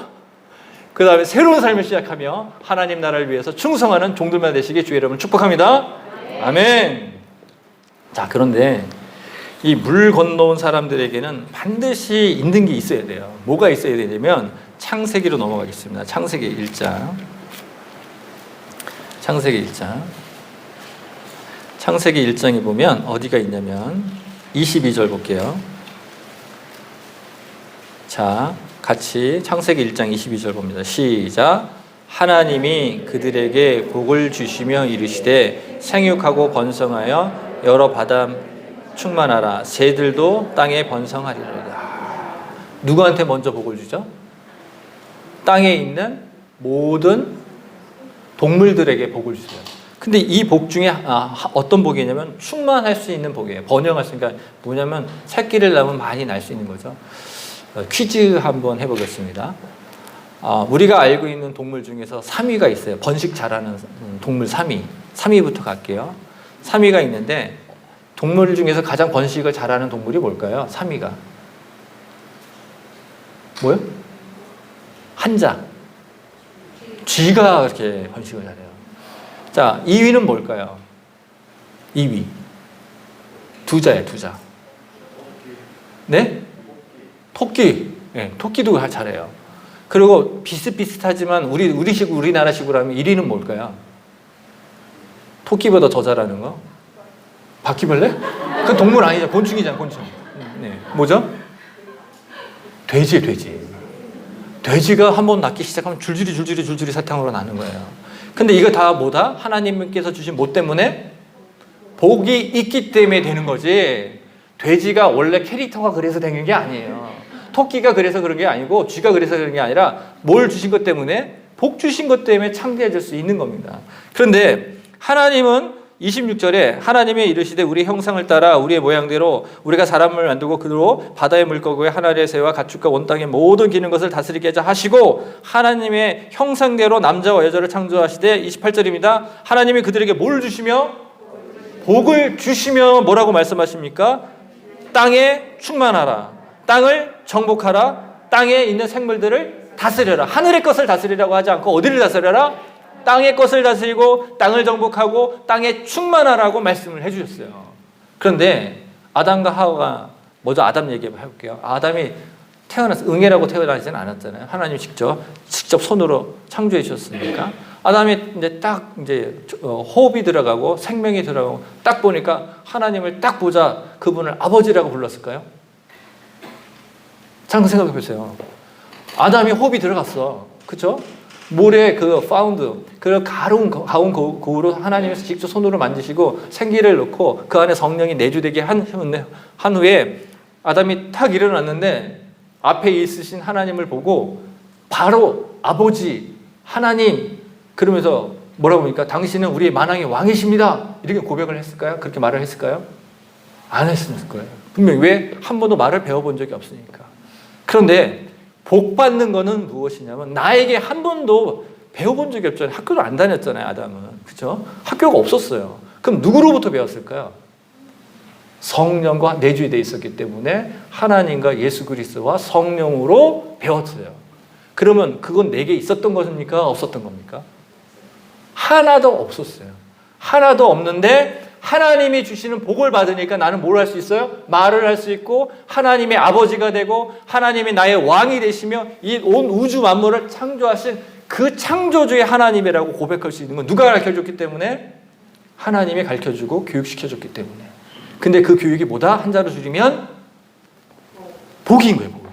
그 다음에 새로운 삶을 시작하며 하나님 나라를 위해서 충성하는 종들만 되시기 주의 이름을 축복합니다. 아멘. 자, 그런데 이 물 건너온 사람들에게는 반드시 있는 게 있어야 돼요. 뭐가 있어야 되냐면 창세기로 넘어가겠습니다. 창세기 1장. 창세기 1장. 창세기 1장에 보면 어디가 있냐면 22절 볼게요. 자, 같이 창세기 1장 22절 봅니다. 시작. 하나님이 그들에게 복을 주시며 이르시되 생육하고 번성하여 여러 바다 충만하라. 새들도 땅에 번성하리로다. 누구한테 먼저 복을 주죠? 땅에 있는 모든 동물들에게 복을 주세요. 근데 이 복 중에 어떤 복이냐면 충만할 수 있는 복이에요. 번영할 수 있는, 그러니까 뭐냐면 새끼를 낳으면 많이 날 수 있는 거죠. 퀴즈 한번 해보겠습니다. 우리가 알고 있는 동물 중에서 3위가 있어요. 번식 잘하는 동물 3위. 3위부터 갈게요. 3위가 있는데 동물 중에서 가장 번식을 잘하는 동물이 뭘까요? 3위가. 뭐요? 한자. 쥐가 이렇게 번식을 잘해요. 자, 2위는 뭘까요? 2위. 두자예요, 두자. 네? 토끼. 네, 토끼도 잘해요. 그리고 비슷비슷하지만 우리나라식으로 하면 1위는 뭘까요? 토끼보다 더 잘하는 거? 바퀴벌레? 그 동물 아니죠. 곤충이잖아, 곤충. 네. 뭐죠? 돼지. 돼지가 한번 낳기 시작하면 줄줄이 사탕으로 나는 거예요. 근데 이거 다 뭐다? 하나님께서 주신 뭐 때문에? 복이 있기 때문에 되는 거지. 돼지가 원래 캐릭터가 그래서 되는 게 아니에요. 토끼가 그래서 그런 게 아니고 쥐가 그래서 그런 게 아니라 뭘 주신 것 때문에? 복 주신 것 때문에 창대해질 수 있는 겁니다. 그런데 하나님은 26절에 하나님이 이르시되 우리 형상을 따라 우리의 모양대로 우리가 사람을 만들고 그로 바다의 물고기와 하늘의 새와 가축과 온 땅의 모든 기는 것을 다스리게 하자 하시고 하나님의 형상대로 남자와 여자를 창조하시되 28절입니다. 하나님이 그들에게 뭘 주시며? 복을 주시며 뭐라고 말씀하십니까? 땅에 충만하라. 땅을 정복하라. 땅에 있는 생물들을 다스려라. 하늘의 것을 다스리라고 하지 않고 어디를 다스려라? 땅의 것을 다스리고 땅을 정복하고 땅에 충만하라고 말씀을 해주셨어요. 그런데 아담과 하와가 먼저 아담 얘기 해볼게요. 아담이 응애라고 태어나지는 않았잖아요. 하나님이 직접 손으로 창조해 주셨으니까. 아담이 이제 호흡이 들어가고 생명이 들어가고 딱 보니까 하나님을 딱 보자 그분을 아버지라고 불렀을까요? 잠깐 생각해 보세요. 아담이 호흡이 들어갔어. 그렇죠? 모래 그 가운 거울로 하나님께서 직접 손으로 만드시고 생기를 넣고 그 안에 성령이 내주되게 한 후에 아담이 탁 일어났는데 앞에 있으신 하나님을 보고 바로 아버지 하나님 그러면서 뭐라고 합니까? 당신은 우리의 만왕의 왕이십니다. 이렇게 고백을 했을까요? 그렇게 말을 했을까요? 안 했을 거예요. 분명히 왜? 한 번도 말을 배워본 적이 없으니까. 그런데 복 받는 거는 무엇이냐면 나에게 한 번도 배워본 적이 없잖아요. 학교도 안 다녔잖아요. 아담은. 그렇죠? 학교가 없었어요. 그럼 누구로부터 배웠을까요? 성령과 내주되어 있었기 때문에 하나님과 예수 그리스도와 성령으로 배웠어요. 그러면 그건 내게 있었던 것입니까? 없었던 겁니까? 하나도 없었어요. 하나도 없는데 하나님이 주시는 복을 받으니까 나는 뭘 할 수 있어요? 말을 할 수 있고 하나님의 아버지가 되고 하나님이 나의 왕이 되시며 이 온 우주 만물을 창조하신 그 창조주의 하나님이라고 고백할 수 있는 건 누가 가르쳐줬기 때문에? 하나님이 가르쳐주고 교육시켜줬기 때문에. 근데 그 교육이 뭐다? 한자로 줄이면 복인 거예요, 복이에요.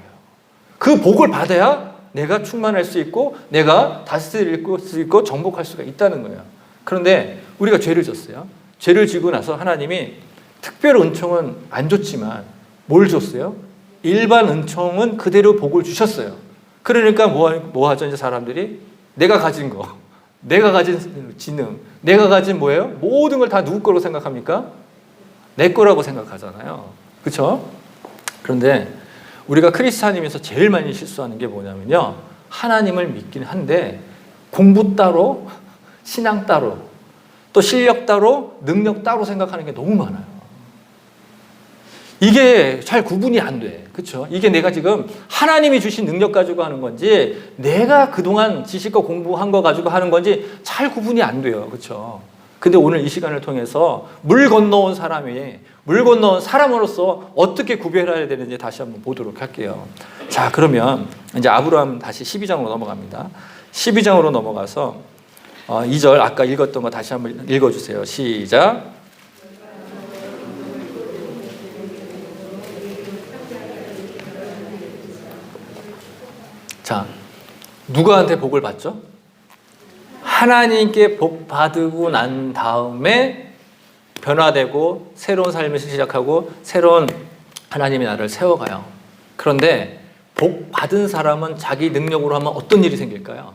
그 복을 받아야 내가 충만할 수 있고 내가 다스릴 수 있고 정복할 수가 있다는 거예요. 그런데 우리가 죄를 졌어요. 죄를 지고 나서 하나님이 특별 은총은 안 줬지만 뭘 줬어요? 일반 은총은 그대로 복을 주셨어요. 그러니까 뭐 하죠? 이제 사람들이 내가 가진 거, 내가 가진 지능, 내가 가진 뭐예요? 모든 걸 다 누구 거라고 생각합니까? 내 거라고 생각하잖아요. 그렇죠? 그런데 우리가 크리스찬이면서 제일 많이 실수하는 게 뭐냐면요. 하나님을 믿긴 한데 공부 따로, 신앙 따로, 또 실력 따로, 능력 따로 생각하는 게 너무 많아요. 이게 잘 구분이 안 돼. 그렇죠? 이게 내가 지금 하나님이 주신 능력 가지고 하는 건지 내가 그동안 지식과 공부한 거 가지고 하는 건지 잘 구분이 안 돼요. 그렇죠? 근데 오늘 이 시간을 통해서 물 건너온 사람이 물 건너온 사람으로서 어떻게 구별해야 되는지 다시 한번 보도록 할게요. 자, 그러면 이제 아브라함 다시 12장으로 넘어갑니다. 12장으로 넘어가서 2절 아까 읽었던 거 다시 한번 읽어주세요. 시작. 자, 누구한테 복을 받죠? 하나님께 복 받고 난 다음에 변화되고 새로운 삶을 시작하고 새로운 하나님의 나라를 세워가요. 그런데 복 받은 사람은 자기 능력으로 하면 어떤 일이 생길까요?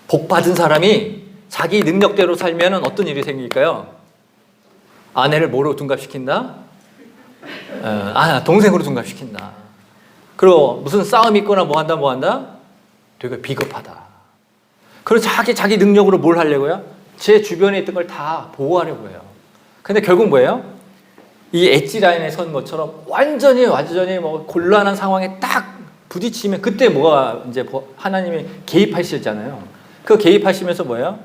복 받은 사람이 자기 능력대로 살면 어떤 일이 생길까요? 아내를 뭐로 둔갑시킨다? 동생으로 둔갑시킨다. 그리고 무슨 싸움 있거나 뭐 한다? 되게 비겁하다. 그리고 자기 능력으로 뭘 하려고요? 제 주변에 있던 걸 다 보호하려고 해요. 근데 결국 뭐예요? 이 엣지 라인에 선 것처럼 완전히 뭐 곤란한 상황에 딱 부딪히면 그때 뭐가 이제 하나님이 개입하시잖아요. 그 개입하시면서 뭐예요?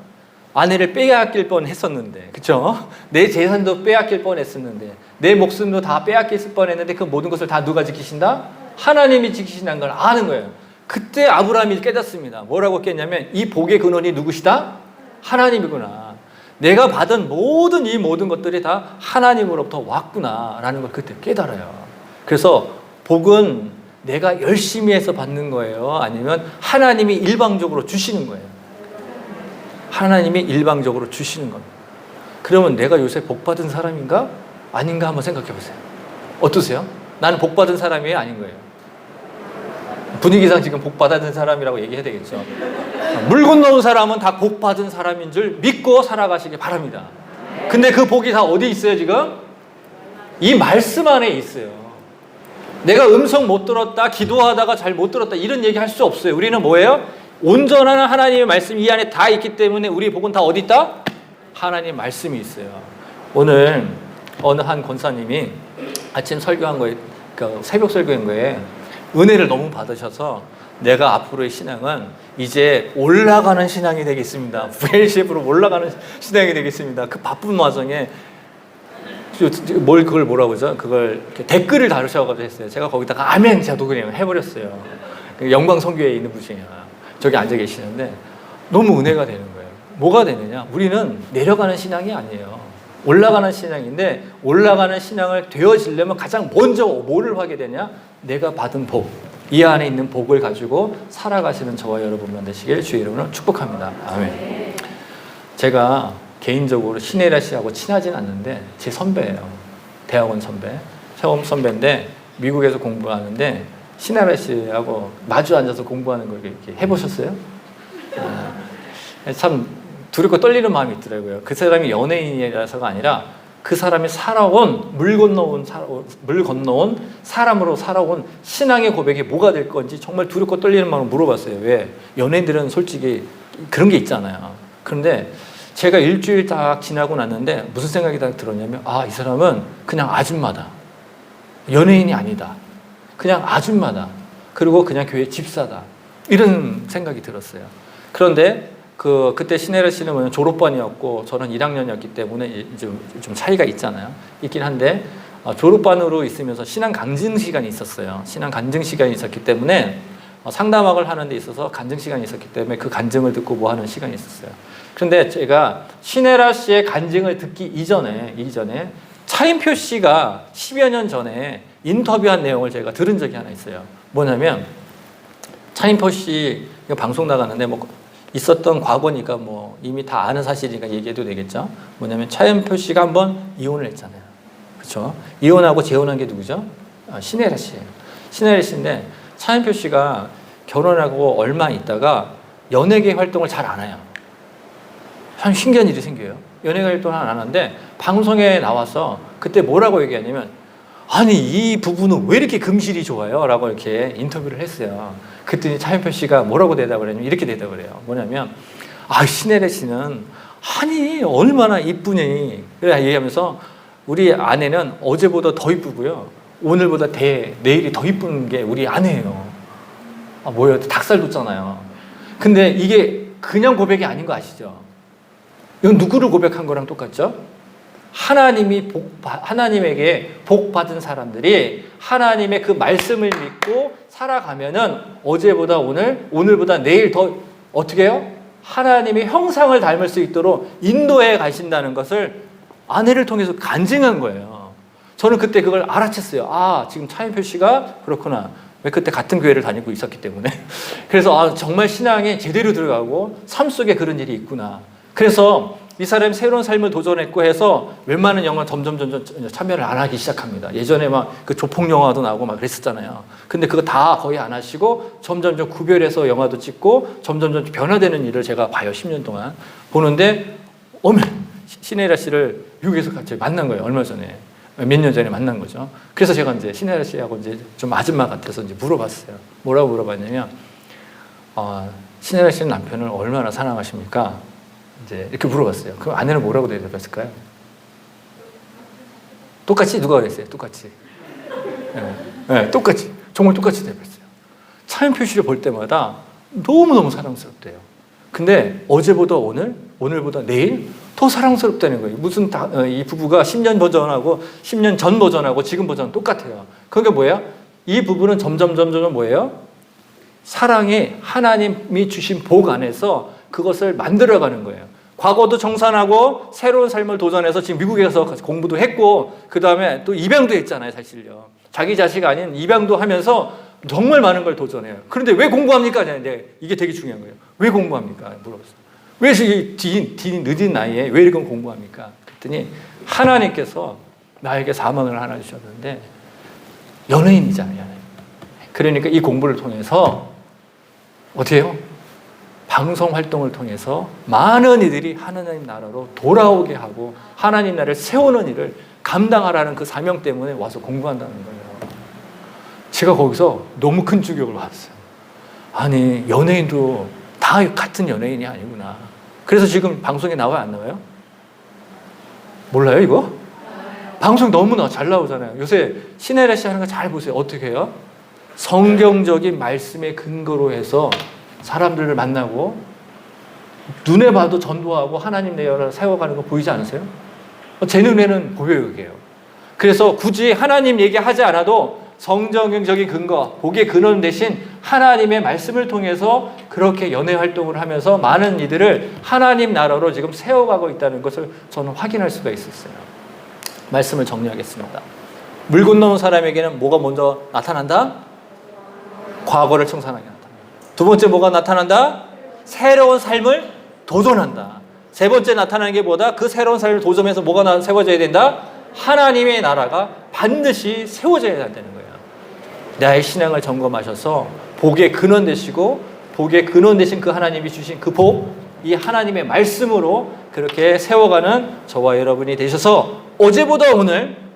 아내를 빼앗길 뻔했었는데, 그렇죠? 내 재산도 빼앗길 뻔했었는데, 내 목숨도 다 빼앗길 뻔했는데 그 모든 것을 다 누가 지키신다? 하나님이 지키신다는 걸 아는 거예요. 그때 아브라함이 깨닫습니다. 뭐라고 깼냐면 이 복의 근원이 누구시다? 하나님이구나. 내가 받은 모든 것들이 다 하나님으로부터 왔구나라는 걸 그때 깨달아요. 그래서 복은 내가 열심히 해서 받는 거예요? 아니면 하나님이 일방적으로 주시는 거예요? 하나님이 일방적으로 주시는 겁니다. 그러면 내가 요새 복 받은 사람인가? 아닌가 한번 생각해 보세요. 어떠세요? 나는 복 받은 사람이에요? 아닌 거예요? 분위기상 지금 복 받은 사람이라고 얘기해야 되겠죠. 물 건너온 사람은 다 복 받은 사람인 줄 믿고 살아가시기 바랍니다. 근데 그 복이 다 어디 있어요 지금? 이 말씀 안에 있어요. 내가 음성 못 들었다, 기도하다가 잘 못 들었다 이런 얘기 할 수 없어요. 우리는 뭐예요? 온전한 하나님의 말씀 이 안에 다 있기 때문에 우리 복은 다 어디 있다? 하나님의 말씀이 있어요. 오늘 어느 한 권사님이 아침 설교한 거에, 그러니까 새벽 설교한 거에 은혜를 너무 받으셔서 내가 앞으로의 신앙은 이제 올라가는 신앙이 되겠습니다. VLCF로 올라가는 신앙이 되겠습니다. 그 바쁜 와중에 그걸 뭐라고 하죠? 그걸 댓글을 다루셔가지고 했어요. 제가 거기다가 아멘 자도 그냥 해버렸어요. 영광 선교회에 있는 분이에요. 저기 앉아 계시는데 너무 은혜가 되는 거예요. 뭐가 되느냐? 우리는 내려가는 신앙이 아니에요. 올라가는 신앙인데 올라가는 신앙을 되어지려면 가장 먼저 뭐를 하게 되냐? 내가 받은 복, 이 안에 있는 복을 가지고 살아가시는 저와 여러분만 되시길 주의 이름으로 축복합니다. 아멘. 제가 개인적으로 신혜라 씨하고 친하진 않는데 제 선배예요. 대학원 선배, 체험 선배인데 미국에서 공부하는데 신혜라 씨하고 마주 앉아서 공부하는 걸 이렇게 해보셨어요? 참 두렵고 떨리는 마음이 있더라고요. 그 사람이 연예인이라서가 아니라 그 사람이 살아온 물 건너온 사람으로 살아온 신앙의 고백이 뭐가 될 건지 정말 두렵고 떨리는 마음으로 물어봤어요. 왜? 연예인들은 솔직히 그런 게 있잖아요. 그런데 제가 일주일 딱 지나고 났는데 무슨 생각이 딱 들었냐면 이 사람은 그냥 아줌마다. 연예인이 아니다. 그냥 아줌마다. 그리고 그냥 교회 집사다. 이런 생각이 들었어요. 그런데 그때 신혜라 씨는 졸업반이었고 저는 1학년이었기 때문에 좀 차이가 있잖아요. 있긴 한데 졸업반으로 있으면서 신앙 간증 시간이 있었어요. 신앙 간증 시간이 있었기 때문에 상담학을 하는 데 있어서 간증 시간이 있었기 때문에 그 간증을 듣고 뭐 하는 시간이 있었어요. 그런데 제가 신혜라 씨의 간증을 듣기 이전에 차인표 씨가 10여 년 전에 인터뷰한 내용을 제가 들은 적이 하나 있어요. 뭐냐면 차인표 씨 방송 나가는데 뭐 있었던 과거니까 뭐 이미 다 아는 사실이니까 얘기해도 되겠죠. 뭐냐면 차인표 씨가 한번 이혼을 했잖아요. 그렇죠? 이혼하고 재혼한 게 누구죠? 신혜라 씨예요. 신혜라 씨인데 차인표 씨가 결혼하고 얼마 있다가 연예계 활동을 잘 안 해요. 참 신기한 일이 생겨요. 연예계 활동을 안 하는데 방송에 나와서 그때 뭐라고 얘기하냐면 아니 이 부부는 왜 이렇게 금실이 좋아요? 라고 이렇게 인터뷰를 했어요. 그랬더니 차인표 씨가 뭐라고 대답을 했냐면 이렇게 대답을 해요. 뭐냐면 신혜라 씨는 아니 얼마나 이쁘니 얘기하면서 우리 아내는 어제보다 더 이쁘고요. 오늘보다 내일이 더 이쁜 게 우리 아내예요. 뭐예요? 닭살 돋잖아요. 근데 이게 그냥 고백이 아닌 거 아시죠? 이건 누구를 고백한 거랑 똑같죠? 하나님에게 복 받은 사람들이 하나님의 그 말씀을 믿고 살아가면은 어제보다 오늘보다 내일 더 어떻게 해요? 하나님의 형상을 닮을 수 있도록 인도해 가신다는 것을 아내를 통해서 간증한 거예요. 저는 그때 그걸 알아챘어요. 지금 차인표 씨가 그렇구나. 왜 그때 같은 교회를 다니고 있었기 때문에. 그래서 정말 신앙에 제대로 들어가고 삶 속에 그런 일이 있구나. 그래서 이 사람이 새로운 삶을 도전했고 해서 웬만한 영화 점점 참여를 안 하기 시작합니다. 예전에 막 그 조폭 영화도 나오고 막 그랬었잖아요. 근데 그거 다 거의 안 하시고 점점 구별해서 영화도 찍고 점점 변화되는 일을 제가 봐요. 10년 동안 보는데 신혜라 씨를 미국에서 같이 만난 거예요. 얼마 전에. 몇 년 전에 만난 거죠. 그래서 제가 이제 신혜라 씨하고 이제 좀 아줌마 같아서 이제 물어봤어요. 뭐라고 물어봤냐면, 신혜라 씨는 남편을 얼마나 사랑하십니까? 이제 이렇게 물어봤어요. 그럼 아내는 뭐라고 대답했을까요? 똑같이 누가 그랬어요? 똑같이. 네, 똑같이. 정말 똑같이 대답했어요. 차인표 씨를 볼 때마다 너무너무 사랑스럽대요. 근데 어제보다 오늘보다 내일 더 사랑스럽다는 거예요. 무슨 이 부부가 10년 버전하고 10년 전 버전하고 지금 버전은 똑같아요. 그게 뭐예요? 이 부부는 점점 뭐예요? 사랑이 하나님이 주신 복 안에서 그것을 만들어가는 거예요. 과거도 정산하고 새로운 삶을 도전해서 지금 미국에 가서 공부도 했고 그 다음에 또 입양도 했잖아요. 사실요. 자기 자식 아닌 입양도 하면서 정말 많은 걸 도전해요. 그런데 왜 공부합니까? 이게 되게 중요한 거예요. 왜 공부합니까? 물어봤어요. 왜 이 늦은 나이에 왜 이렇게 공부합니까? 그랬더니 하나님께서 나에게 사명을 하나 주셨는데 연예인이잖아요. 그러니까 이 공부를 통해서 어떻게 해요? 방송 활동을 통해서 많은 이들이 하나님 나라로 돌아오게 하고 하나님 나라를 세우는 일을 감당하라는 그 사명 때문에 와서 공부한다는 거예요. 제가 거기서 너무 큰 충격을 받았어요. 아니 연예인도 다 같은 연예인이 아니구나. 그래서 지금 방송에 나와요? 안 나와요? 몰라요 이거? 방송 너무나 잘 나오잖아요. 요새 신혜라 씨 하는 거 잘 보세요. 어떻게 해요? 성경적인 말씀에 근거로 해서 사람들을 만나고 눈에 봐도 전도하고 하나님 나라를 세워가는 거 보이지 않으세요? 제 눈에는 보여요 그게요. 그래서 굳이 하나님 얘기하지 않아도 성경적인 근거, 복의 근원 대신 하나님의 말씀을 통해서 그렇게 연애 활동을 하면서 많은 이들을 하나님 나라로 지금 세워가고 있다는 것을 저는 확인할 수가 있었어요. 말씀을 정리하겠습니다. 물 건너온 사람에게는 뭐가 먼저 나타난다? 과거를 청산하게 나타난다. 두 번째 뭐가 나타난다? 새로운 삶을 도전한다. 세 번째 나타나는 게 뭐다? 그 새로운 삶을 도전해서 뭐가 세워져야 된다? 하나님의 나라가 반드시 세워져야 된다는 거예요. 나의 신앙을 점검하셔서 복의 근원 되시고 복의 근원 되신 그 하나님이 주신 그 복, 이 하나님의 말씀으로 그렇게 세워가는 저와 여러분이 되셔서 어제보다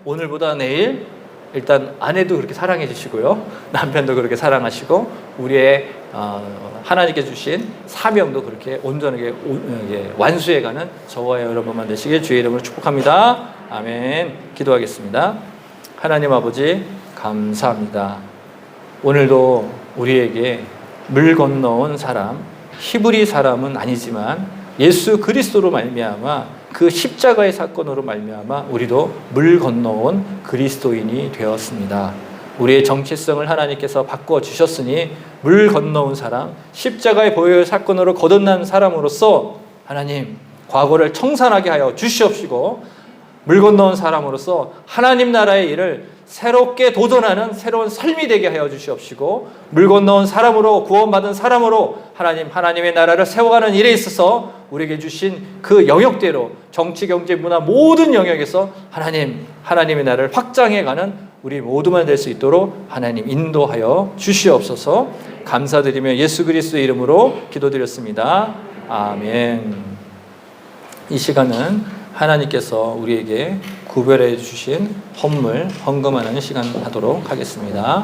오늘보다 내일 일단 아내도 그렇게 사랑해 주시고요. 남편도 그렇게 사랑하시고 우리의 하나님께 주신 사명도 그렇게 온전하게 완수해가는 저와 여러분만 되시길 주의 이름으로 축복합니다. 아멘. 기도하겠습니다. 하나님 아버지 감사합니다. 오늘도 우리에게 물 건너온 사람, 히브리 사람은 아니지만 예수 그리스도로 말미암아 그 십자가의 사건으로 말미암아 우리도 물 건너온 그리스도인이 되었습니다. 우리의 정체성을 하나님께서 바꿔주셨으니 물 건너온 사람, 십자가의 보혈 사건으로 거듭난 사람으로서 하나님 과거를 청산하게 하여 주시옵시고 물 건너온 사람으로서 하나님 나라의 일을 새롭게 도전하는 새로운 삶이 되게 하여 주시옵시고, 물 건너온 사람으로, 구원받은 사람으로 하나님의 나라를 세워가는 일에 있어서 우리에게 주신 그 영역대로 정치, 경제, 문화 모든 영역에서 하나님의 나라를 확장해가는 우리 모두만 될 수 있도록 하나님 인도하여 주시옵소서. 감사드리며 예수 그리스도의 이름으로 기도드렸습니다. 아멘. 이 시간은 하나님께서 우리에게 구별해 주신 헌물, 헌금하는 시간 하도록 하겠습니다.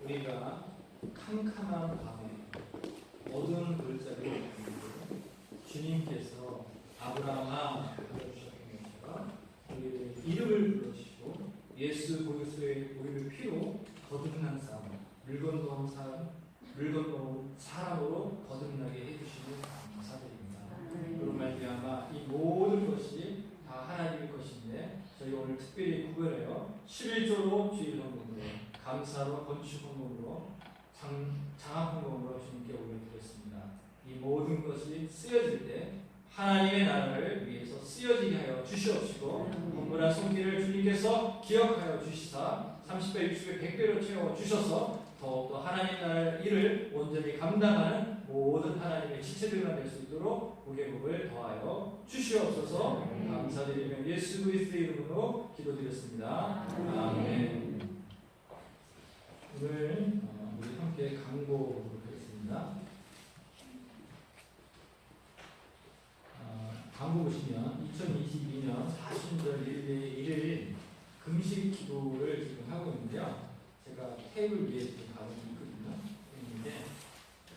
우리가 캄캄한 밤에 어두운 글자를 주님께서 아브라함아 불러주셨던 우리의 이름을 불러주시고 예수 그리스도의 우리를 피로 거듭난 삶, 물 건너온 사람으로 거듭나게 해주시는 감사드립니다. 그런 말미암아 이 모든 것이 다 하나님의 것인데 저희 오늘 특별히 구별하여 11조로 주일 헌금으로 감사로 건축 헌금으로 장학 헌금으로 주님께 올려드렸습니다. 이 모든 것이 쓰여질 때 하나님의 나라를 위해서 쓰여지게 하여 주시옵시고 헌물한 손길을 주님께서 기억하여 주시사 30배, 60배, 100배로 채워 주셔서 더욱더 하나님 나라의 일을 온전히 감당하는 모든 하나님의 지체들만 될 수 있도록 무게복을 더하여 주시옵소서. 감사드리며 예수 그리스도의 이름으로 기도드렸습니다. 아멘. 오늘 우리 함께 강구하도록 하겠습니다. 강구 보시면 2022년 40절 1일 금식 기도를 지금 하고 있는데요. 제가 테이블 위에 지금 가고 있거든요. 있는데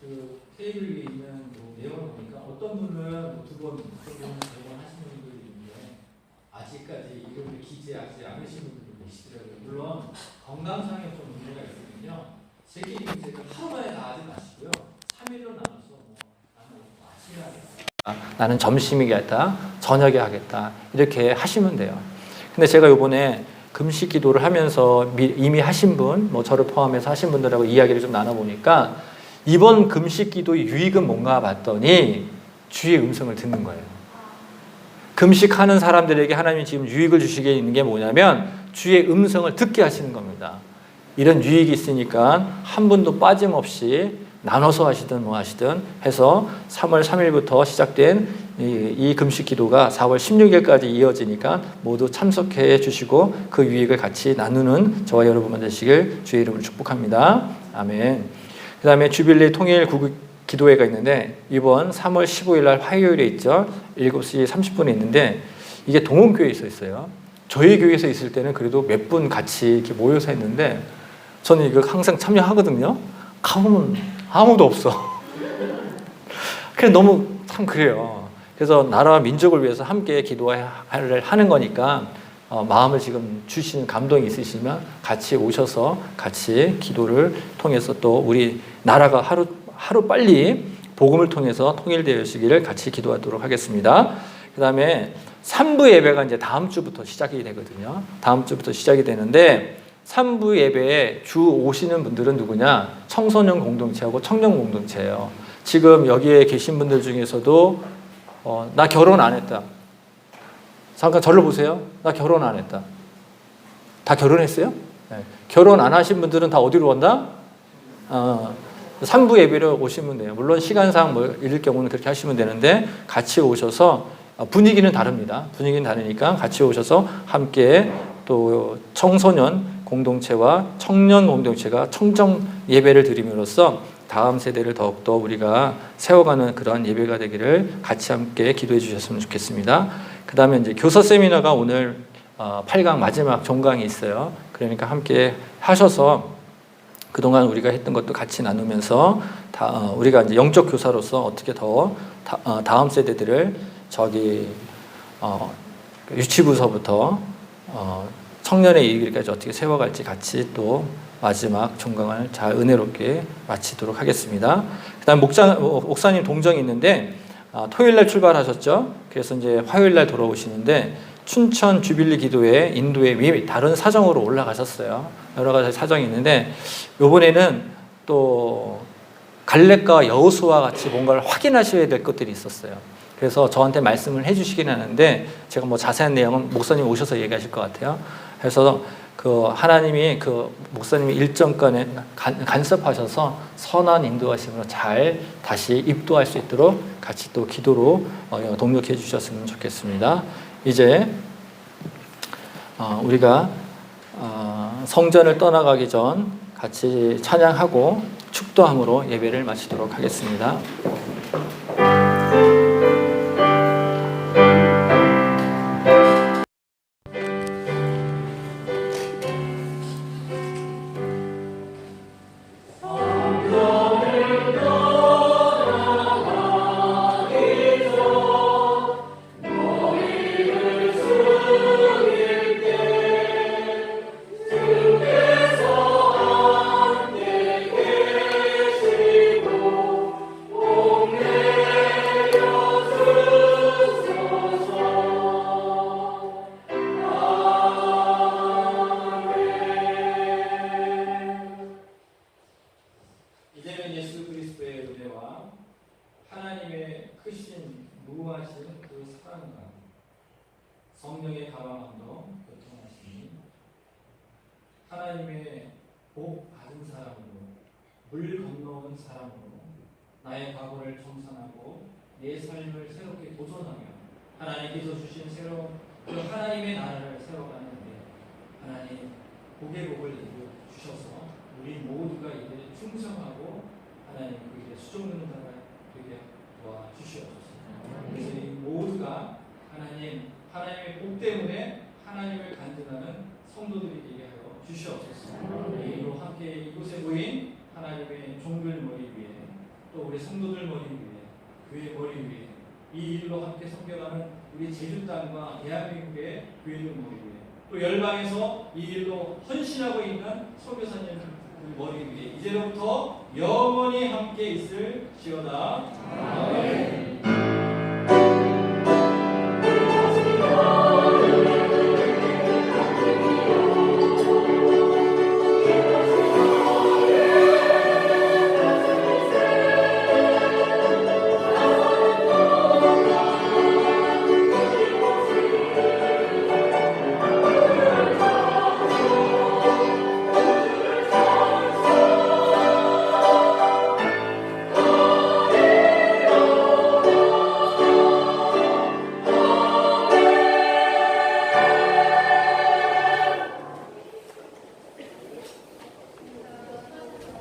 그 테이블 위에 있는 내용을 보니까 어떤 분은 2번, 어떤 분은 3번 하시는 분들이 있는데 아직까지 이름을 기재하지 않으신 분들도 계시더라고요. 물론 건강상에 좀 문제가 있거든요. 세끼 금식을 하루 만에 다 하지 마시고요. 3일로 나눠서 나는 아침에 하겠다, 나는 점심에 하겠다, 저녁에 하겠다, 이렇게 하시면 돼요. 근데 제가 이번에 금식 기도를 하면서 이미 하신 분, 저를 포함해서 하신 분들하고 이야기를 좀 나눠보니까 이번 금식 기도의 유익은 뭔가 봤더니 주의 음성을 듣는 거예요. 금식하는 사람들에게 하나님이 지금 유익을 주시게 있는 게 뭐냐면 주의 음성을 듣게 하시는 겁니다. 이런 유익이 있으니까 한 분도 빠짐없이 나눠서 하시든 뭐 하시든 해서 3월 3일부터 시작된 이 금식 기도가 4월 16일까지 이어지니까 모두 참석해 주시고 그 유익을 같이 나누는 저와 여러분만 되시길 주의 이름으로 축복합니다. 아멘. 그 다음에 주빌리 통일 기도회가 있는데 이번 3월 15일 날 화요일에 있죠. 7시 30분에 있는데 이게 동원교회에 있어요. 저희 교회에서 있을 때는 그래도 몇 분 같이 이렇게 모여서 했는데 저는 이거 항상 참여하거든요. 가보면 아무도 없어. 그냥 너무 참 그래요. 그래서 나라와 민족을 위해서 함께 기도를 하는 거니까 마음을 지금 주시는 감동이 있으시면 같이 오셔서 같이 기도를 통해서 또 우리 나라가 하루 빨리 복음을 통해서 통일되시기를 같이 기도하도록 하겠습니다. 그 다음에 3부 예배가 이제 다음 주부터 시작이 되거든요. 다음 주부터 시작이 되는데 3부 예배에 주 오시는 분들은 누구냐? 청소년 공동체하고 청년 공동체예요. 지금 여기에 계신 분들 중에서도 나 결혼 안 했다. 잠깐 절로 보세요. 나 결혼 안 했다. 다 결혼했어요? 네. 결혼 안 하신 분들은 다 어디로 온다? 3부 예배로 오시면 돼요. 물론 시간상 뭐 이럴 경우는 그렇게 하시면 되는데 같이 오셔서 분위기는 다릅니다. 분위기는 다르니까 같이 오셔서 함께 또 청소년 공동체와 청년 공동체가 청정 예배를 드림으로써 다음 세대를 더욱더 우리가 세워가는 그런 예배가 되기를 같이 함께 기도해 주셨으면 좋겠습니다. 그 다음에 이제 교사 세미나가 오늘 8강 마지막 종강이 있어요. 그러니까 함께 하셔서 그동안 우리가 했던 것도 같이 나누면서 우리가 이제 영적 교사로서 어떻게 더 다음 세대들을 유치부서부터 청년에 이르기까지 어떻게 세워갈지 같이 또 마지막 종강을 잘 은혜롭게 마치도록 하겠습니다. 그다음 목사님 동정이 있는데 토요일날 출발하셨죠. 그래서 이제 화요일날 돌아오시는데 춘천 주빌리 기도회 인도회 다른 사정으로 올라가셨어요. 여러 가지 사정이 있는데 이번에는 또 갈렙과 여호수아와 같이 뭔가를 확인하셔야 될 것들이 있었어요. 그래서 저한테 말씀을 해주시긴 하는데 제가 뭐 자세한 내용은 목사님 오셔서 얘기하실 것 같아요. 그래서 하나님이 목사님이 일정간에 간섭하셔서 선한 인도하심으로 잘 다시 입도할 수 있도록 같이 또 기도로 동력해 주셨으면 좋겠습니다. 이제 우리가 성전을 떠나가기 전 같이 찬양하고 축도함으로 예배를 마치도록 하겠습니다. 성령의 가방함도 교통하시니 하나님의 복 받은 사람으로 물 건너온 사람으로 나의 과거를 청산하고 내 삶을 새롭게 도전하며 하나님께서 주신 새로운 그 하나님의 나라를 세워가는 데 하나님 복의 복을 주셔서 우리 모두가 이제 충성하고 하나님 그 일에 수종는 자가 되게 도와주시옵소서. 그래서 이 모두가 하나님의 복 때문에 하나님을 간증하는 성도들이 되게 하여 주시옵소서. 이로 함께 이곳에 모인 하나님의 종들 머리 위에 또 우리 성도들 머리 위에 교회 머리 위에 이 일로 함께 섬겨가는 우리 제주 땅과 대한민국의 교회들 머리 위에 또 열방에서 이 일로 헌신하고 있는 선교사님들 머리 위에 이제로부터 영원히 함께 있을 지어다. 아멘.